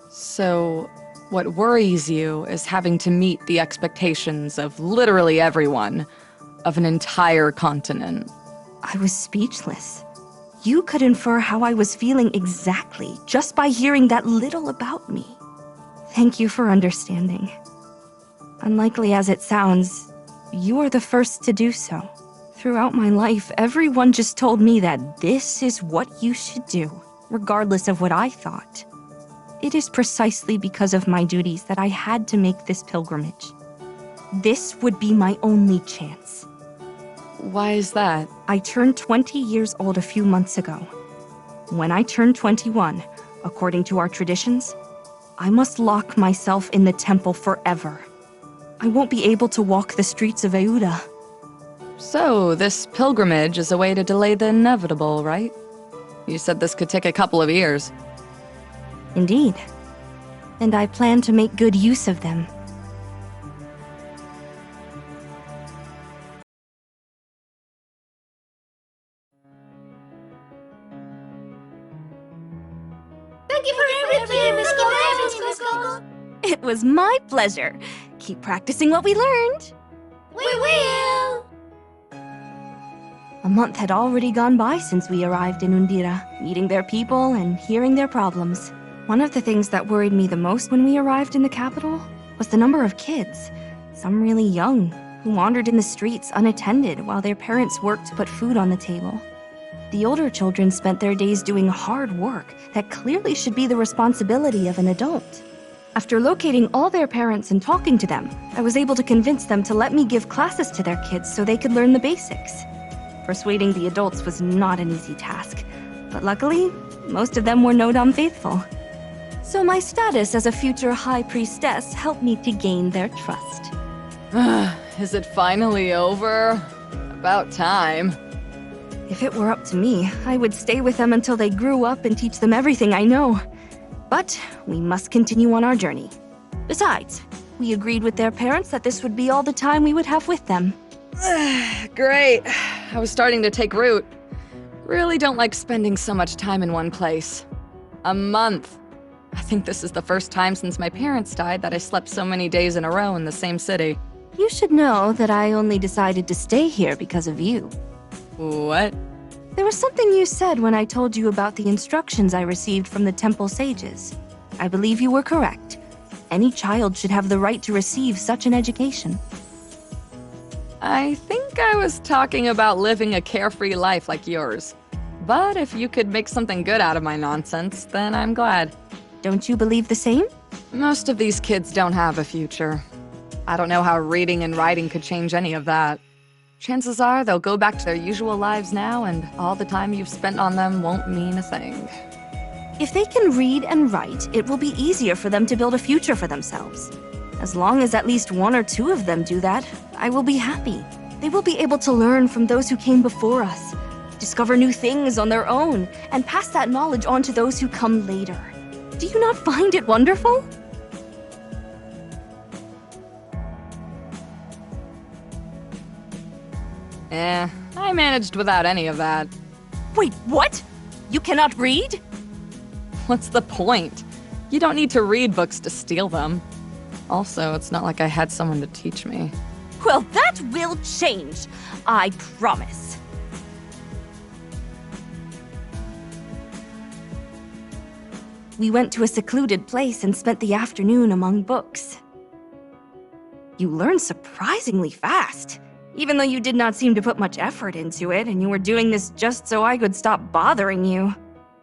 So, what worries you is having to meet the expectations of literally everyone, of an entire continent. I was speechless. You could infer how I was feeling exactly just by hearing that little about me. Thank you for understanding. Unlikely as it sounds, you are the first to do so. Throughout my life, everyone just told me that this is what you should do, regardless of what I thought. It is precisely because of my duties that I had to make this pilgrimage. This would be my only chance. Why is that? I turned 20 years old a few months ago. When I turn 21, according to our traditions, I must lock myself in the temple forever. I won't be able to walk the streets of Euda. So, this pilgrimage is a way to delay the inevitable, right? You said this could take a couple of years. Indeed. And I plan to make good use of them. Thank you for everything, Miss Koko. It was my pleasure. Keep practicing what we learned. We will. A month had already gone by since we arrived in Undira, meeting their people and hearing their problems. One of the things that worried me the most when we arrived in the capital was the number of kids, some really young, who wandered in the streets unattended while their parents worked to put food on the table. The older children spent their days doing hard work that clearly should be the responsibility of an adult. After locating all their parents and talking to them, I was able to convince them to let me give classes to their kids so they could learn the basics. Persuading the adults was not an easy task, but luckily, most of them were Nodam faithful. So my status as a future high priestess helped me to gain their trust. Is it finally over? About time. If it were up to me, I would stay with them until they grew up and teach them everything I know. But we must continue on our journey. Besides, we agreed with their parents that this would be all the time we would have with them. Great. I was starting to take root. Really don't like spending so much time in one place. A month. I think this is the first time since my parents died that I slept so many days in a row in the same city. You should know that I only decided to stay here because of you. What? There was something you said when I told you about the instructions I received from the temple sages. I believe you were correct. Any child should have the right to receive such an education. I think I was talking about living a carefree life like yours. But if you could make something good out of my nonsense, then I'm glad. Don't you believe the same? Most of these kids don't have a future. I don't know how reading and writing could change any of that. Chances are they'll go back to their usual lives now, and all the time you've spent on them won't mean a thing. If they can read and write, it will be easier for them to build a future for themselves. As long as at least one or two of them do that, I will be happy. They will be able to learn from those who came before us, discover new things on their own, and pass that knowledge on to those who come later. Do you not find it wonderful? I managed without any of that. Wait, what? You cannot read? What's the point? You don't need to read books to steal them. Also, it's not like I had someone to teach me. Well, that will change. I promise. We went to a secluded place and spent the afternoon among books. You learned surprisingly fast, even though you did not seem to put much effort into it, and you were doing this just so I could stop bothering you.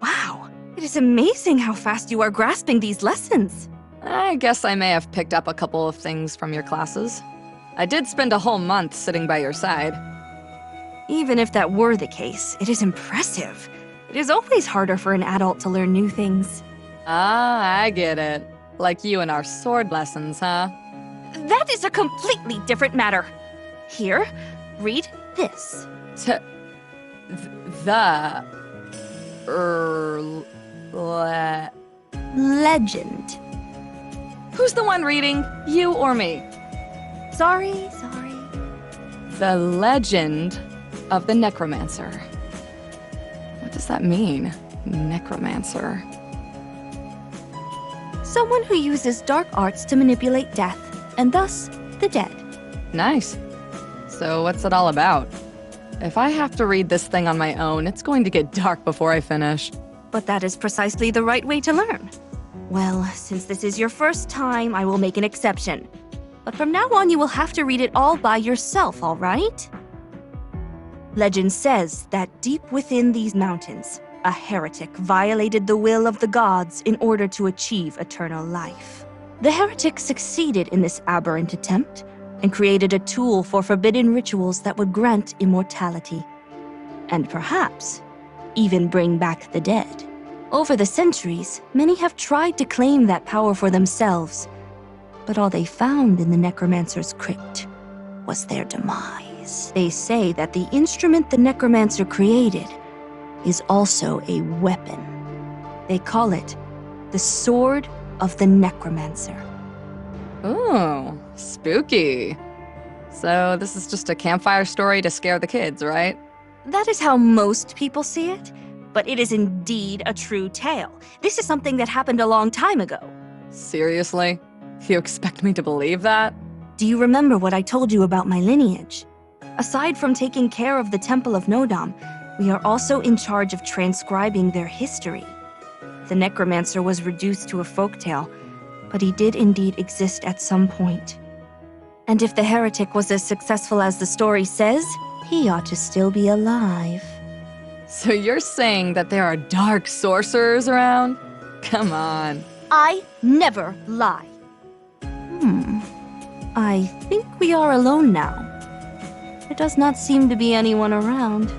Wow, it is amazing how fast you are grasping these lessons. I guess I may have picked up a couple of things from your classes. I did spend a whole month sitting by your side. Even if that were the case, it is impressive. It is always harder for an adult to learn new things. Ah, I get it. Like you and our sword lessons, huh? That is a completely different matter. Here, read this. Legend. Who's the one reading? You or me? Sorry. The legend of the Necromancer. What does that mean? Necromancer. Someone who uses dark arts to manipulate death, and thus, the dead. Nice. So what's it all about? If I have to read this thing on my own, it's going to get dark before I finish. But that is precisely the right way to learn. Well, since this is your first time, I will make an exception. But from now on, you will have to read it all by yourself, all right? Legend says that deep within these mountains, a heretic violated the will of the gods in order to achieve eternal life. The heretic succeeded in this aberrant attempt and created a tool for forbidden rituals that would grant immortality. And perhaps even bring back the dead. Over the centuries, many have tried to claim that power for themselves, but all they found in the Necromancer's crypt was their demise. They say that the instrument the Necromancer created is also a weapon. They call it the Sword of the Necromancer. Ooh, spooky. So this is just a campfire story to scare the kids, right? That is how most people see it, but it is indeed a true tale. This is something that happened a long time ago. Seriously? You expect me to believe that? Do you remember what I told you about my lineage? Aside from taking care of the Temple of Nodam, we are also in charge of transcribing their history. The Necromancer was reduced to a folktale, but he did indeed exist at some point. And if the heretic was as successful as the story says, he ought to still be alive. So you're saying that there are dark sorcerers around? Come on. I never lie. I think we are alone now. There does not seem to be anyone around.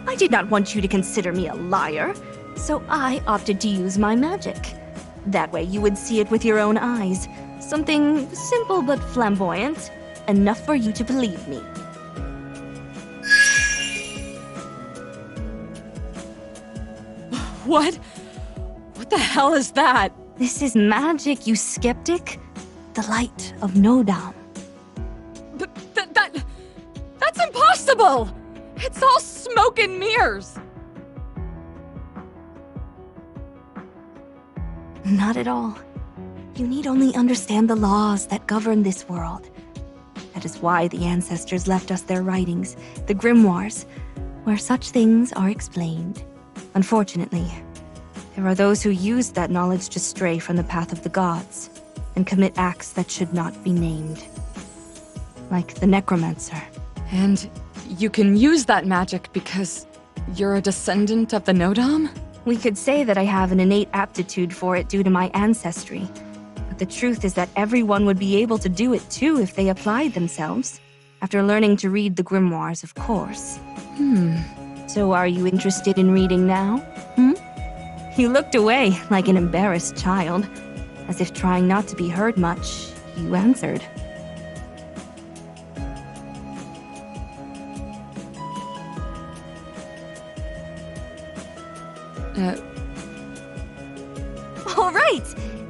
I did not want you to consider me a liar, so I opted to use my magic. That way you would see it with your own eyes. Something simple but flamboyant, enough for you to believe me. What? What the hell is that? This is magic, you skeptic. The light of Nodam. That's impossible! It's all smoke and mirrors! Not at all. You need only understand the laws that govern this world. That is why the ancestors left us their writings, the grimoires, where such things are explained. Unfortunately, there are those who use that knowledge to stray from the path of the gods and commit acts that should not be named. Like the Necromancer. And you can use that magic because you're a descendant of the Nodam? We could say that I have an innate aptitude for it due to my ancestry. But the truth is that everyone would be able to do it too if they applied themselves. After learning to read the grimoires, of course. So are you interested in reading now? You looked away like an embarrassed child. As if trying not to be heard much, you answered. All right!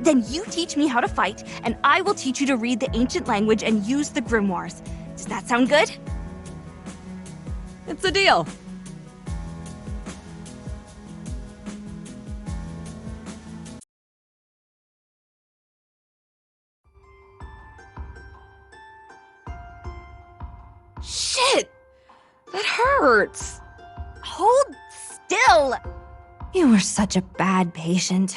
Then you teach me how to fight, and I will teach you to read the ancient language and use the grimoires. Does that sound good? It's a deal. Shit! That hurts! Hold still! You were such a bad patient.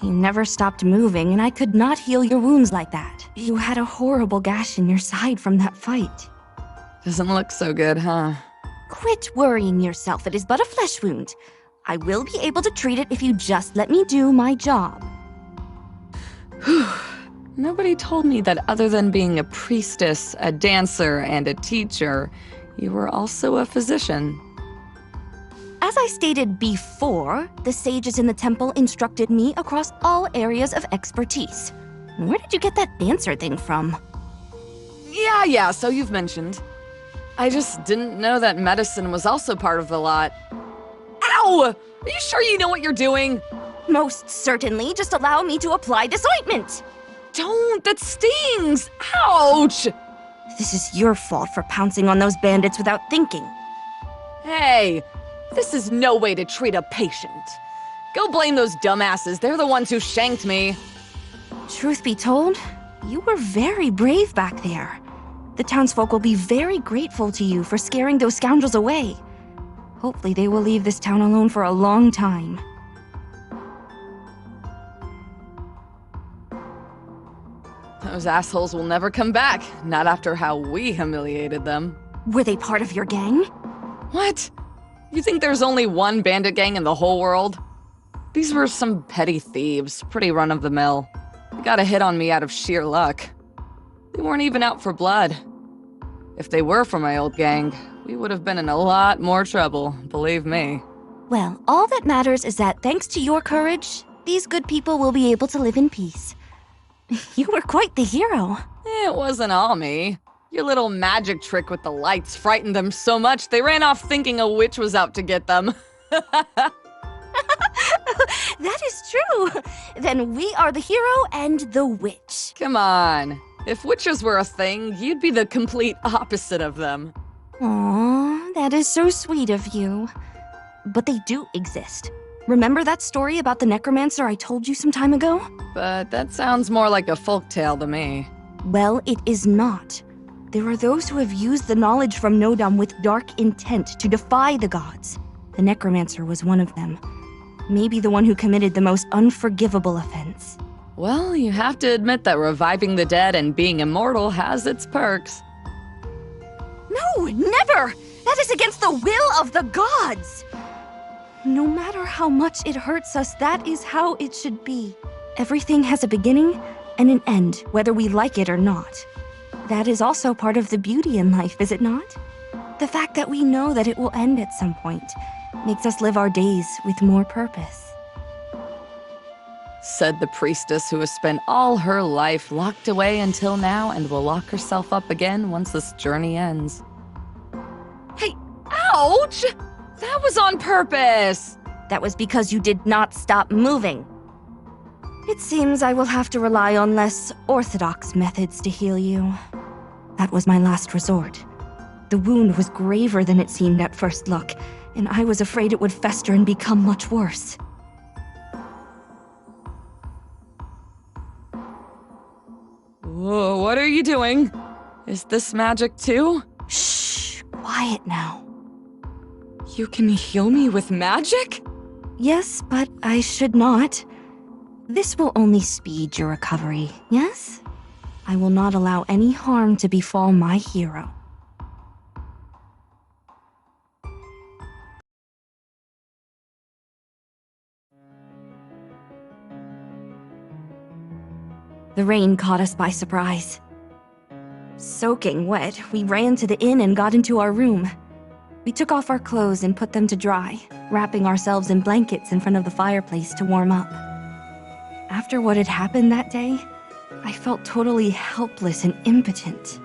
You never stopped moving, and I could not heal your wounds like that. You had a horrible gash in your side from that fight. Doesn't look so good, huh? Quit worrying yourself. It is but a flesh wound. I will be able to treat it if you just let me do my job. Nobody told me that other than being a priestess, a dancer, and a teacher, you were also a physician. As I stated before, the sages in the temple instructed me across all areas of expertise. Where did you get that dancer thing from? Yeah, so you've mentioned. I just didn't know that medicine was also part of the lot. Ow! Are you sure you know what you're doing? Most certainly. Just allow me to apply this ointment. don't! That stings! Ouch! This is your fault for pouncing on those bandits without thinking. Hey, this is no way to treat a patient. Go blame those dumbasses. They're the ones who shanked me. Truth be told, you were very brave back there. The townsfolk will be very grateful to you for scaring those scoundrels away. Hopefully they will leave this town alone for a long time. Those assholes will never come back, not after how we humiliated them. Were they part of your gang? What? You think there's only one bandit gang in the whole world? These were some petty thieves, pretty run-of-the-mill. They got a hit on me out of sheer luck. They weren't even out for blood. If they were from my old gang, we would have been in a lot more trouble, believe me. Well, all that matters is that thanks to your courage, these good people will be able to live in peace. You were quite the hero. It wasn't all me. Your little magic trick with the lights frightened them so much they ran off thinking a witch was out to get them. That is true. Then we are the hero and the witch. Come on. If witches were a thing, you'd be the complete opposite of them. Aww, that is so sweet of you. But they do exist. Remember that story about the Necromancer I told you some time ago? But that sounds more like a folktale to me. Well, it is not. There are those who have used the knowledge from Nodam with dark intent to defy the gods. The Necromancer was one of them. Maybe the one who committed the most unforgivable offense. Well, you have to admit that reviving the dead and being immortal has its perks. No, never! That is against the will of the gods! No matter how much it hurts us, that is how it should be. Everything has a beginning and an end, whether we like it or not. That is also part of the beauty in life, is it not? The fact that we know that it will end at some point makes us live our days with more purpose. Said the priestess who has spent all her life locked away until now and will lock herself up again once this journey ends. Hey, ouch! That was on purpose! That was because you did not stop moving. It seems I will have to rely on less orthodox methods to heal you. That was my last resort. The wound was graver than it seemed at first look, and I was afraid it would fester and become much worse. Whoa, what are you doing? Is this magic too? Shh, quiet now. You can heal me with magic? Yes, but I should not. This will only speed your recovery, yes? I will not allow any harm to befall my hero. The rain caught us by surprise. Soaking wet, we ran to the inn and got into our room. We took off our clothes and put them to dry, wrapping ourselves in blankets in front of the fireplace to warm up. After what had happened that day, I felt totally helpless and impotent.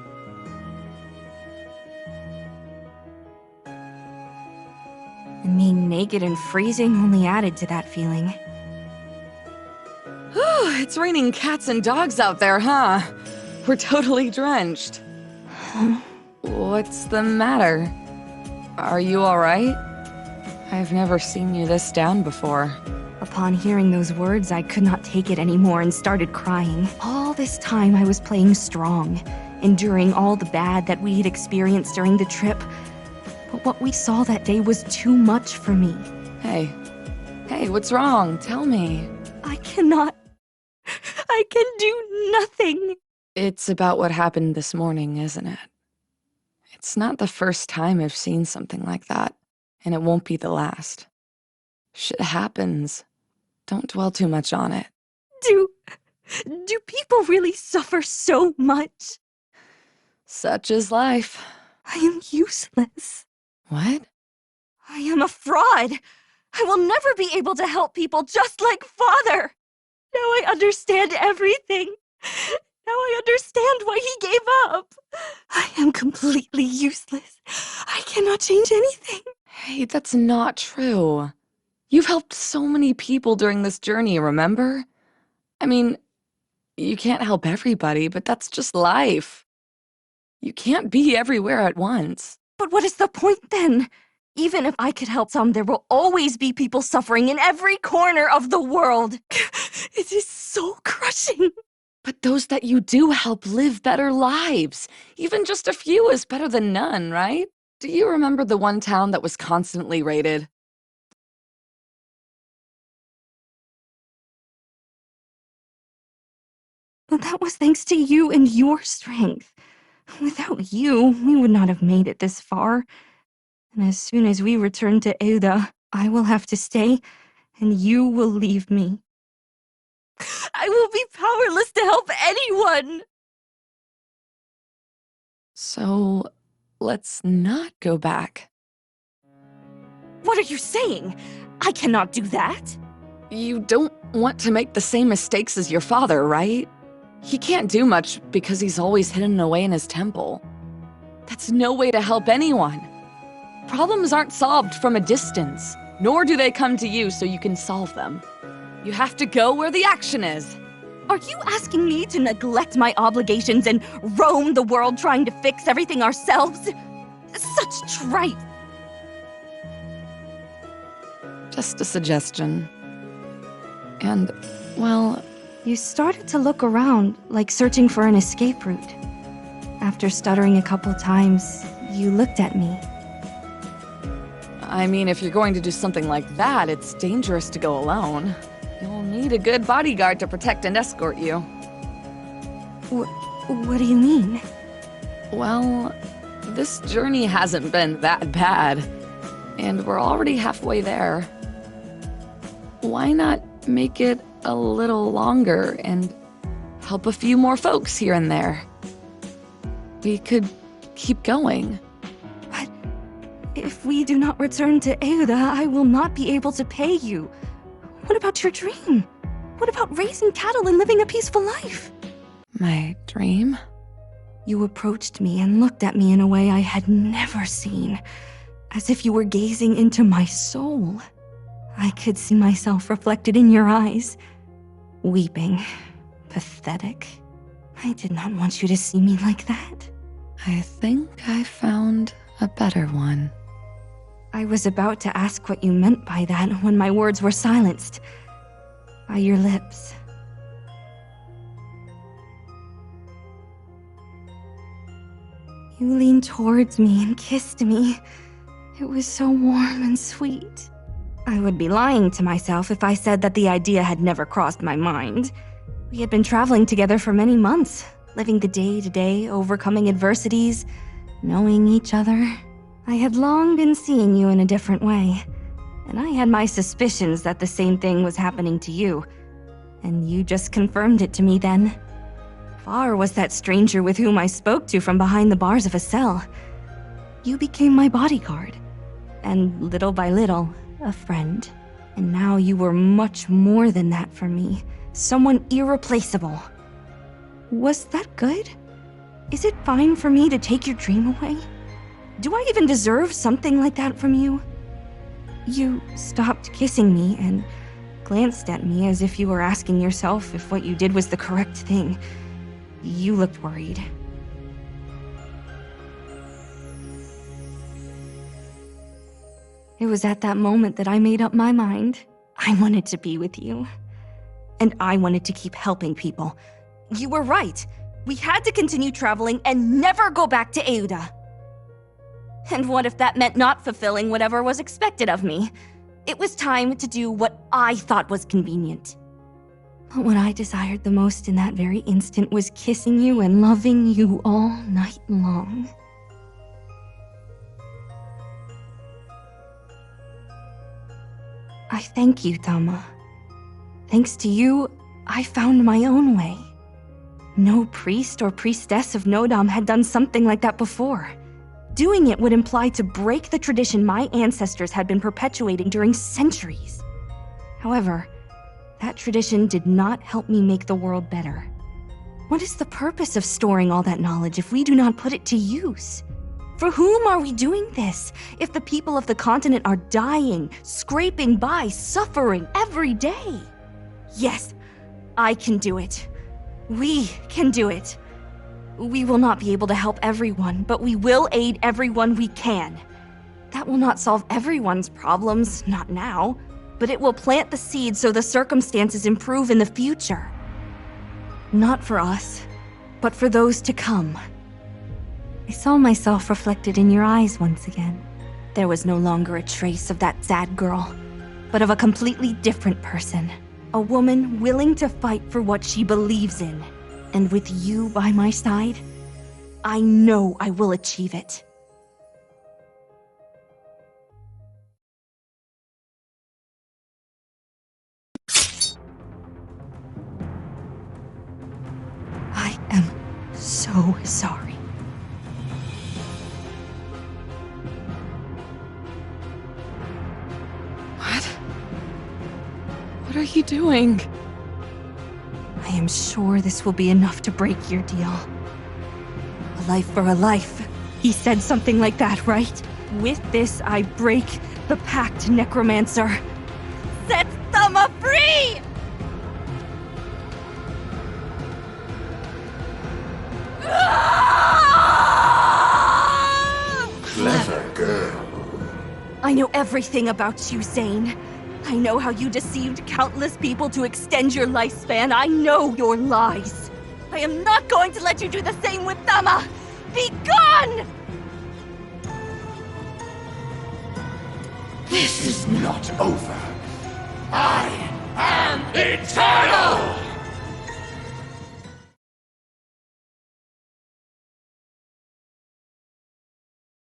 And being naked and freezing only added to that feeling. It's raining cats and dogs out there, huh? We're totally drenched. Huh? What's the matter? Are you alright? I've never seen you this down before. Upon hearing those words, I could not take it anymore and started crying. All this time I was playing strong, enduring all the bad that we had experienced during the trip. But what we saw that day was too much for me. Hey, what's wrong? Tell me. I cannot. I can do nothing. It's about what happened this morning, isn't it? It's not the first time I've seen something like that, and it won't be the last. Shit happens. Don't dwell too much on it. Do people really suffer so much? Such is life. I am useless. What? I am a fraud. I will never be able to help people just like Father. Now I understand everything. Now I understand why he gave up. I am completely useless. I cannot change anything. Hey, that's not true. You've helped so many people during this journey, remember? I mean, You can't help everybody, but that's just life. You can't be everywhere at once. But what is the point then? Even if I could help some, there will always be people suffering in every corner of the world. It is so crushing. But those that you do help live better lives. Even just a few is better than none, right? Do you remember the one town that was constantly raided? Well, that was thanks to you and your strength. Without you, we would not have made it this far. And as soon as we return to TODA, I will have to stay, and you will leave me. I will be powerless to help anyone! So, let's not go back. What are you saying? I cannot do that. You don't want to make the same mistakes as your father, right? He can't do much because he's always hidden away in his temple. That's no way to help anyone. Problems aren't solved from a distance, nor do they come to you so you can solve them. You have to go where the action is. Are you asking me to neglect my obligations and roam the world trying to fix everything ourselves? Such tripe. Just a suggestion. And, well... You started to look around, like searching for an escape route. After stuttering a couple times, you looked at me. I mean, if you're going to do something like that, it's dangerous to go alone. You'll need a good bodyguard to protect and escort you. What do you mean? Well, this journey hasn't been that bad, and we're already halfway there. Why not make it a little longer and help a few more folks here and there? We could keep going. But if we do not return to TODA, I will not be able to pay you. What about your dream? What about raising cattle and living a peaceful life? My dream? You approached me and looked at me in a way I had never seen, as if you were gazing into my soul. I could see myself reflected in your eyes, weeping, pathetic. I did not want you to see me like that. I think I found a better one. I was about to ask what you meant by that when my words were silenced by your lips. You leaned towards me and kissed me. It was so warm and sweet. I would be lying to myself if I said that the idea had never crossed my mind. We had been traveling together for many months, living the day-to-day, overcoming adversities, knowing each other. I had long been seeing you in a different way, and I had my suspicions that the same thing was happening to you, and you just confirmed it to me then. Far was that stranger with whom I spoke to from behind the bars of a cell. You became my bodyguard, and little by little, a friend. And now you were much more than that for me, someone irreplaceable. Was that good? Is it fine for me to take your dream away? Do I even deserve something like that from you? You stopped kissing me and glanced at me as if you were asking yourself if what you did was the correct thing. You looked worried. It was at that moment that I made up my mind. I wanted to be with you. And I wanted to keep helping people. You were right. We had to continue traveling and never go back to TODA. And what if that meant not fulfilling whatever was expected of me? It was time to do what I thought was convenient. But what I desired the most in that very instant was kissing you and loving you all night long. I thank you, Tama. Thanks to you, I found my own way. No priest or priestess of Nodam had done something like that before. Doing it would imply to break the tradition my ancestors had been perpetuating during centuries. However, that tradition did not help me make the world better. What is the purpose of storing all that knowledge if we do not put it to use? For whom are we doing this, if the people of the continent are dying, scraping by, suffering every day? Yes, I can do it. We can do it. We will not be able to help everyone, but we will aid everyone we can. That will not solve everyone's problems, not now, but it will plant the seed so the circumstances improve in the future. Not for us, but for those to come. I saw myself reflected in your eyes once again. There was no longer a trace of that sad girl, but of a completely different person. A woman willing to fight for what she believes in. And with you by my side, I know I will achieve it. I am so sorry. What are you doing? I am sure this will be enough to break your deal. A life for a life. He said something like that, right? With this, I break the pact, Necromancer. Set Tama free! Clever girl. I know everything about you, Zane. I know how you deceived countless people to extend your lifespan. I know your lies. I am not going to let you do the same with Tama! Be gone! This is not over. I am eternal!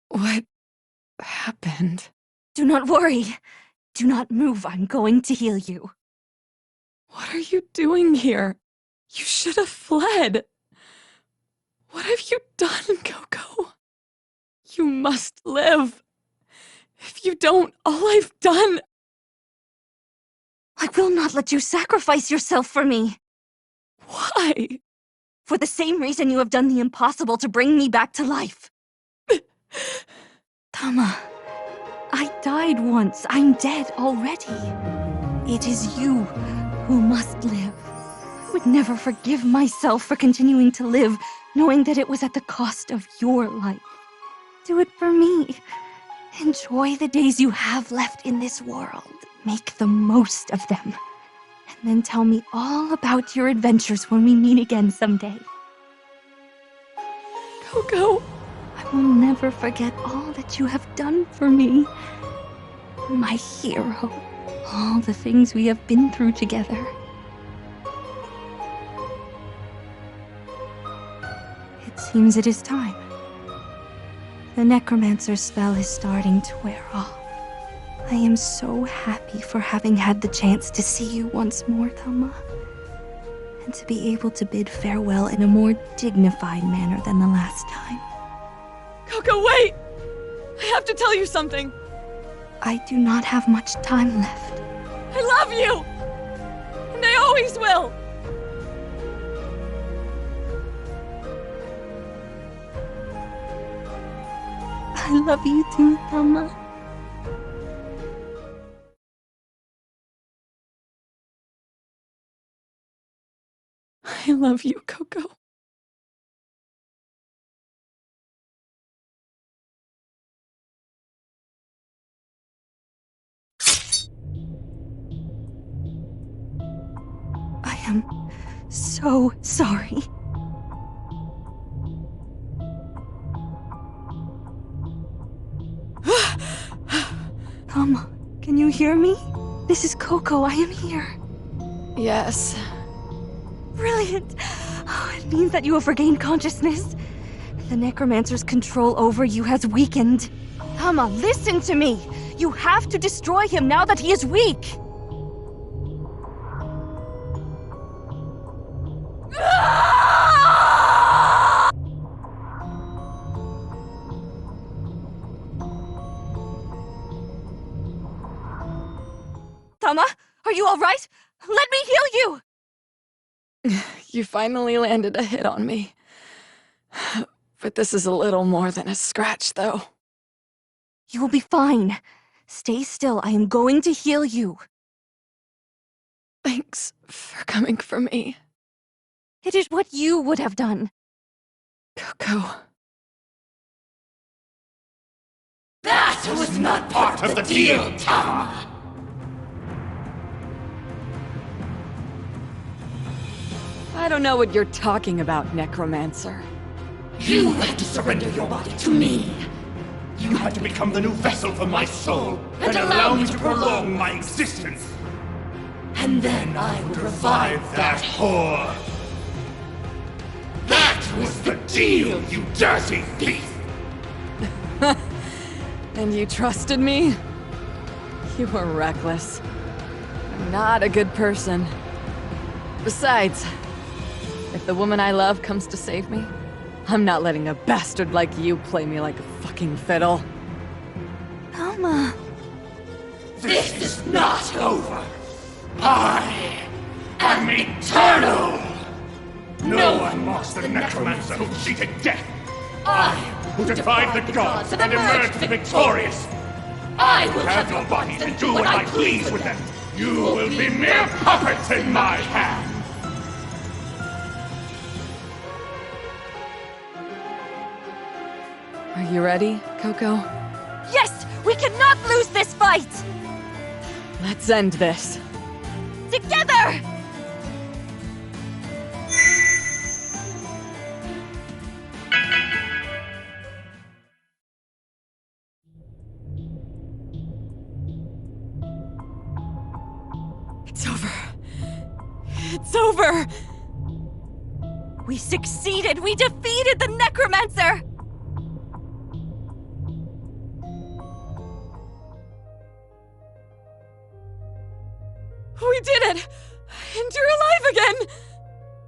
What happened? Do not worry. Do not move. I'm going to heal you. What are you doing here? You should have fled. What have you done, Koko? You must live. If you don't, all I've done... I will not let you sacrifice yourself for me. Why? For the same reason you have done the impossible to bring me back to life. Tama, I died once. I'm dead already. It is you who must live. I would never forgive myself for continuing to live, knowing that it was at the cost of your life. Do it for me. Enjoy the days you have left in this world. Make the most of them. And then tell me all about your adventures when we meet again someday. Koko! I will never forget all that you have done for me. My hero. All the things we have been through together. It seems it is time. The Necromancer's spell is starting to wear off. I am so happy for having had the chance to see you once more, Tama. And to be able to bid farewell in a more dignified manner than the last time. Koko, wait! I have to tell you something. I do not have much time left. I love you! And I always will! I love you too, Tama. I love you, Koko. I am so sorry. Tama, can you hear me? This is Koko. I am here. Yes. Brilliant! Oh, it means that you have regained consciousness. The Necromancer's control over you has weakened. Tama, listen to me! You have to destroy him now that he is weak! Tama, are you all right? Let me heal you! You finally landed a hit on me. But this is a little more than a scratch, though. You will be fine. Stay still. I am going to heal you. Thanks for coming for me. It is what you would have done. Koko. That was not part of the deal, Tama! I don't know what you're talking about, Necromancer. You had to surrender your body to me. You had to become the new vessel for my soul and allow me to prolong my existence. And then I would revive that whore. That was the deal, you dirty thief! And you trusted me? You were reckless. I'm not a good person. Besides, if the woman I love comes to save me, I'm not letting a bastard like you play me like a fucking fiddle. Tama. This is not over. I am eternal! No one mocks the necromancer who cheated death. I, who defied the gods and emerged victorious. I will have your bodies and do what I please with them. You will be mere puppets in my hands. Are you ready, Koko? Yes! We cannot lose this fight! Let's end this. Together! It's over. It's over! We succeeded! We defeated the Necromancer! We did it! And you're alive again!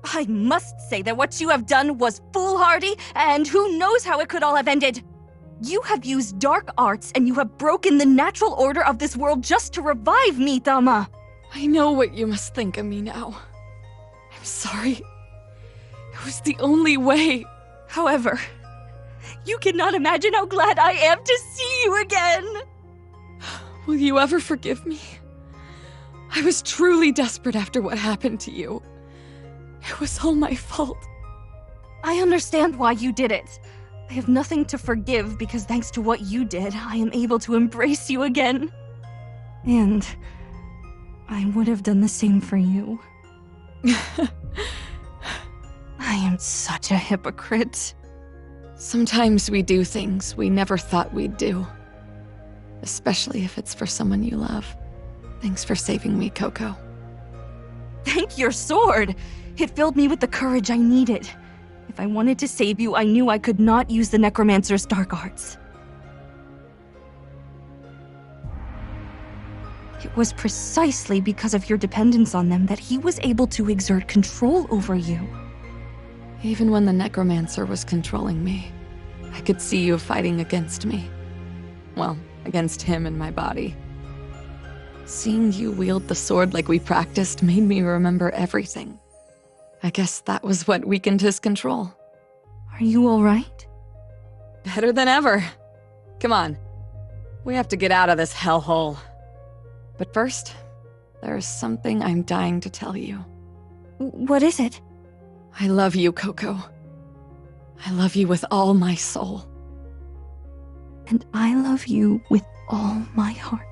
I must say that what you have done was foolhardy, and who knows how it could all have ended. You have used dark arts, and you have broken the natural order of this world just to revive me, Tama. I know what you must think of me now. I'm sorry. It was the only way. However, you cannot imagine how glad I am to see you again. Will you ever forgive me? I was truly desperate after what happened to you. It was all my fault. I understand why you did it. I have nothing to forgive because thanks to what you did, I am able to embrace you again. And I would have done the same for you. I am such a hypocrite. Sometimes we do things we never thought we'd do. Especially if it's for someone you love. Thanks for saving me, Koko. Thank your sword! It filled me with the courage I needed. If I wanted to save you, I knew I could not use the Necromancer's dark arts. It was precisely because of your dependence on them that he was able to exert control over you. Even when the Necromancer was controlling me, I could see you fighting against me. Well, against him and my body. Seeing you wield the sword like we practiced made me remember everything. I guess that was what weakened his control. Are you alright? Better than ever. Come on. We have to get out of this hellhole. But first, there is something I'm dying to tell you. What is it? I love you, Koko. I love you with all my soul. And I love you with all my heart.